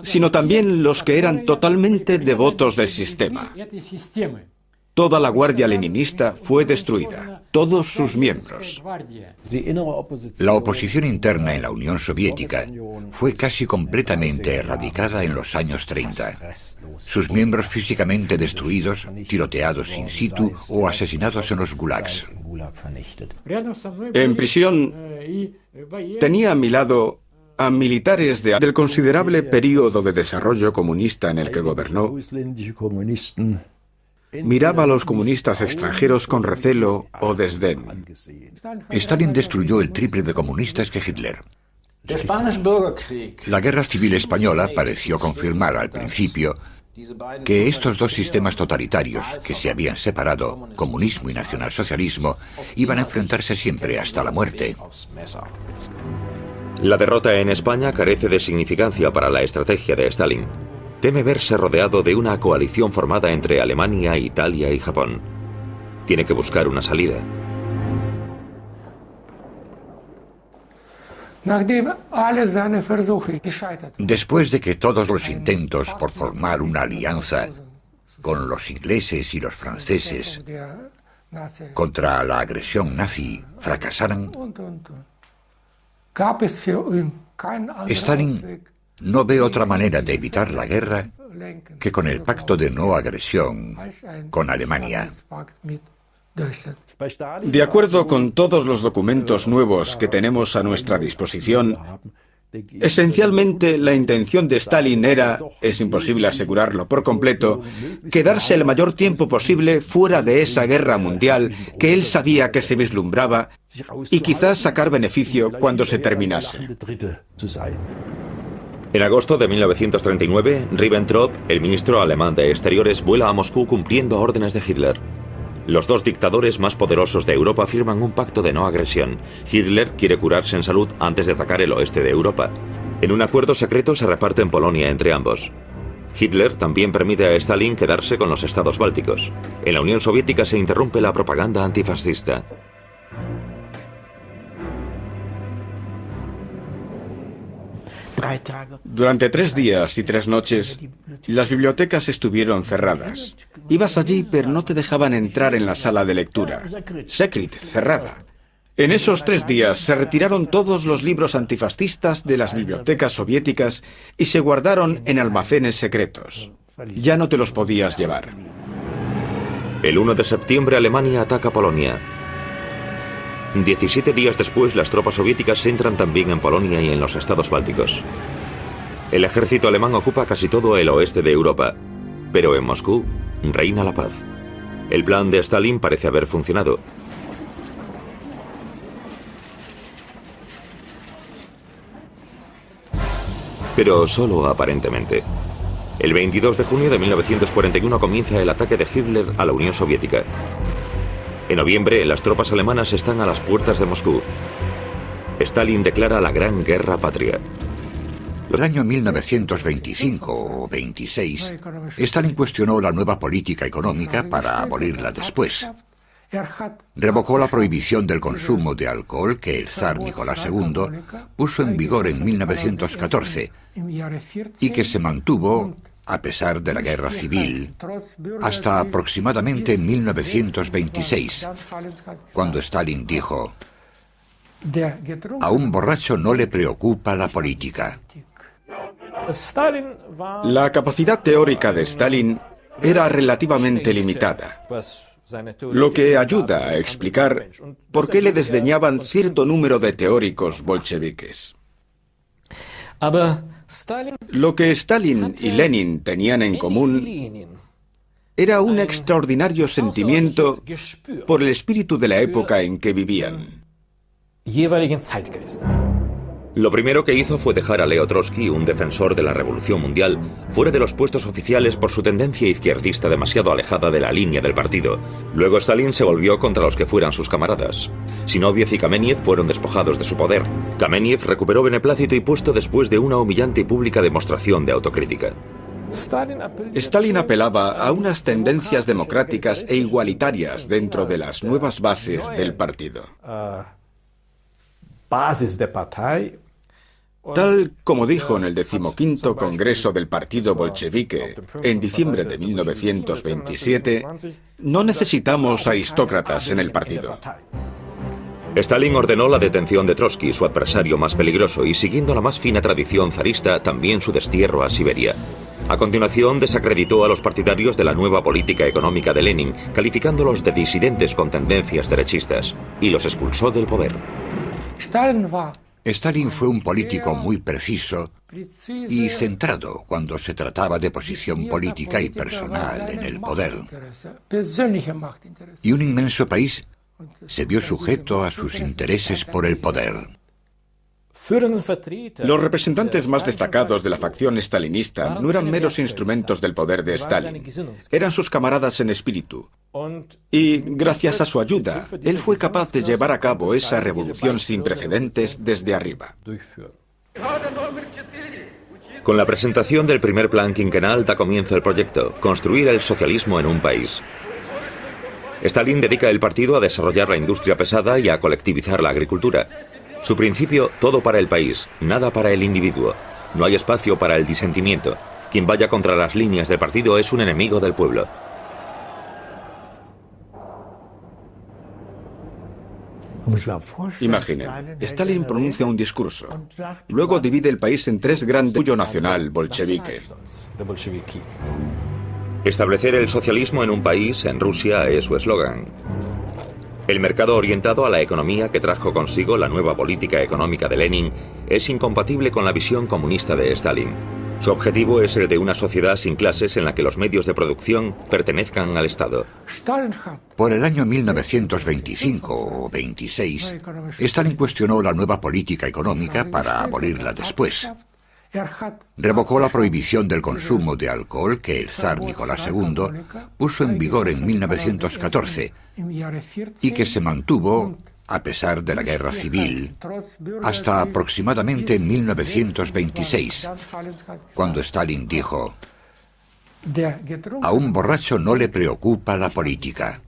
sino también los que eran totalmente devotos del sistema. Toda la guardia leninista fue destruida, todos sus miembros. La oposición interna en la Unión Soviética fue casi completamente erradicada en los años 30. Sus miembros físicamente destruidos, tiroteados in situ o asesinados en los gulags. En prisión tenía a mi lado a militares del considerable período de desarrollo comunista en el que gobernó. Miraba a los comunistas extranjeros con recelo o desdén. Stalin destruyó el triple de comunistas que Hitler. La Guerra Civil Española pareció confirmar al principio que estos dos sistemas totalitarios que se habían separado, comunismo y nacionalsocialismo, iban a enfrentarse siempre hasta la muerte. La derrota en España carece de significancia para la estrategia de Stalin. Teme verse rodeado de una coalición formada entre Alemania, Italia y Japón. Tiene que buscar una salida. Después de que todos los intentos por formar una alianza con los ingleses y los franceses contra la agresión nazi fracasaran, Stalin no ve otra manera de evitar la guerra que con el pacto de no agresión con Alemania. De acuerdo con todos los documentos nuevos que tenemos a nuestra disposición, Esencialmente, la intención de Stalin era, es imposible asegurarlo por completo, quedarse el mayor tiempo posible fuera de esa guerra mundial que él sabía que se vislumbraba y quizás sacar beneficio cuando se terminase. En agosto de 1939, Ribbentrop, el ministro alemán de Exteriores, vuela a Moscú cumpliendo órdenes de Hitler. Los dos dictadores más poderosos de Europa firman un pacto de no agresión. Hitler quiere curarse en salud antes de atacar el oeste de Europa. En un acuerdo secreto se reparten Polonia entre ambos. Hitler también permite a Stalin quedarse con los estados bálticos. En la Unión Soviética se interrumpe la propaganda antifascista. Durante 3 días y 3 noches, las bibliotecas estuvieron cerradas. Ibas allí, pero no te dejaban entrar en la sala de lectura. Secret, cerrada. En esos 3 días se retiraron todos los libros antifascistas de las bibliotecas soviéticas y se guardaron en almacenes secretos. Ya no te los podías llevar. El 1 de septiembre Alemania ataca Polonia. 17 días después, las tropas soviéticas entran también en Polonia y en los estados bálticos. El ejército alemán ocupa casi todo el oeste de Europa, pero en Moscú reina la paz. El plan de Stalin parece haber funcionado. Pero solo aparentemente. El 22 de junio de 1941 comienza el ataque de Hitler a la Unión Soviética. En noviembre, las tropas alemanas están a las puertas de Moscú. Stalin declara la Gran Guerra Patria. En el año 1925 o 26, Stalin cuestionó la nueva política económica para abolirla después. Revocó la prohibición del consumo de alcohol que el zar Nicolás II puso en vigor en 1914 y que se mantuvo a pesar de la guerra civil, hasta aproximadamente 1926, cuando Stalin dijo: a un borracho no le preocupa la política. La capacidad teórica de Stalin era relativamente limitada, lo que ayuda a explicar por qué le desdeñaban cierto número de teóricos bolcheviques. Lo que Stalin y Lenin tenían en común era un extraordinario sentimiento por el espíritu de la época en que vivían. Lo primero que hizo fue dejar a Leo Trotsky, un defensor de la Revolución Mundial, fuera de los puestos oficiales por su tendencia izquierdista demasiado alejada de la línea del partido. Luego Stalin se volvió contra los que fueran sus camaradas. Zinoviev y Kameniev fueron despojados de su poder. Kameniev recuperó beneplácito y puesto después de una humillante y pública demostración de autocrítica. Stalin apelaba a unas tendencias democráticas e igualitarias dentro de las nuevas bases del partido. Tal como dijo en el 15º Congreso del Partido Bolchevique en diciembre de 1927, no necesitamos aristócratas en el partido. Stalin ordenó la detención de Trotsky, su adversario más peligroso, y siguiendo la más fina tradición zarista, también su destierro a Siberia. A continuación, desacreditó a los partidarios de la nueva política económica de Lenin, calificándolos de disidentes con tendencias derechistas, y los expulsó del poder. Stalin fue un político muy preciso y centrado cuando se trataba de posición política y personal en el poder. Y un inmenso país se vio sujeto a sus intereses por el poder. Los representantes más destacados de la facción stalinista no eran meros instrumentos del poder de Stalin, eran sus camaradas en espíritu. Y, gracias a su ayuda, él fue capaz de llevar a cabo esa revolución sin precedentes desde arriba. Con la presentación del primer plan quinquenal da comienzo el proyecto, construir el socialismo en un país. Stalin dedica el partido a desarrollar la industria pesada y a colectivizar la agricultura. Su principio, todo para el país, nada para el individuo. No hay espacio para el disentimiento. Quien vaya contra las líneas del partido es un enemigo del pueblo. Imaginen, Stalin pronuncia un discurso. Luego divide el país en 3 grandes orgullo nacional bolchevique. Establecer el socialismo en un país, en Rusia, es su eslogan. El mercado orientado a la economía que trajo consigo la nueva política económica de Lenin es incompatible con la visión comunista de Stalin. Su objetivo es el de una sociedad sin clases en la que los medios de producción pertenezcan al Estado. Por el año 1925 o 26, Stalin cuestionó la nueva política económica para abolirla después. Revocó la prohibición del consumo de alcohol que el zar Nicolás II puso en vigor en 1914 y que se mantuvo, a pesar de la guerra civil, hasta aproximadamente 1926, cuando Stalin dijo: "A un borracho no le preocupa la política".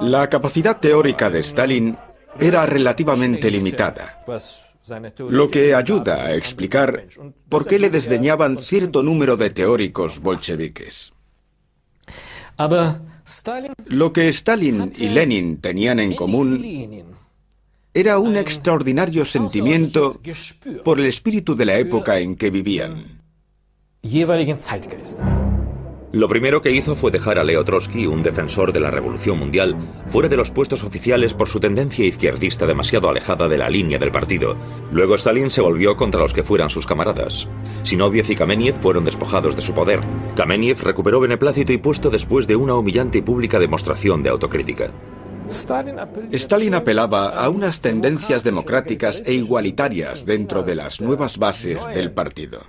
La capacidad teórica de Stalin era relativamente limitada, lo que ayuda a explicar por qué le desdeñaban cierto número de teóricos bolcheviques. Lo que Stalin y Lenin tenían en común era un extraordinario sentimiento por el espíritu de la época en que vivían. Lo primero que hizo fue dejar a Leo Trotsky, un defensor de la Revolución Mundial, fuera de los puestos oficiales por su tendencia izquierdista demasiado alejada de la línea del partido. Luego Stalin se volvió contra los que fueran sus camaradas. Zinoviev y Kameniev fueron despojados de su poder. Kameniev recuperó beneplácito y puesto después de una humillante y pública demostración de autocrítica. Stalin apelaba a unas tendencias democráticas e igualitarias dentro de las nuevas bases del partido.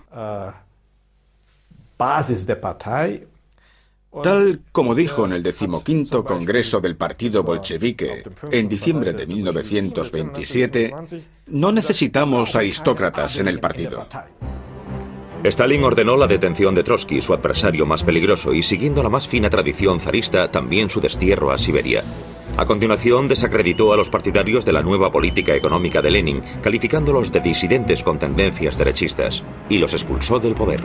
Tal como dijo en el 15º Congreso del Partido Bolchevique en diciembre de 1927, no necesitamos aristócratas en el partido. Stalin ordenó la detención de Trotsky, su adversario más peligroso, y siguiendo la más fina tradición zarista, también su destierro a Siberia. A continuación, desacreditó a los partidarios de la nueva política económica de Lenin, calificándolos de disidentes con tendencias derechistas, y los expulsó del poder.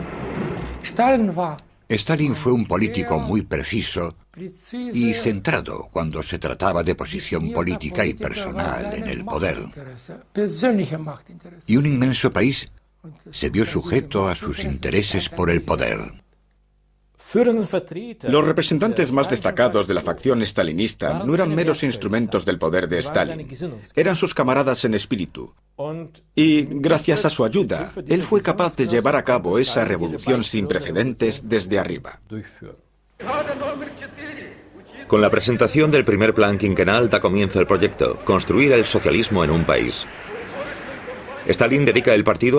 Stalin fue un político muy preciso y centrado cuando se trataba de posición política y personal en el poder. Y un inmenso país se vio sujeto a sus intereses por el poder. Los representantes más destacados de la facción stalinista no eran meros instrumentos del poder de Stalin, eran sus camaradas en espíritu. Y, gracias a su ayuda, él fue capaz de llevar a cabo esa revolución sin precedentes desde arriba. Con la presentación del primer plan quinquenal da comienzo el proyecto: construir el socialismo en un país. Stalin dedica el partido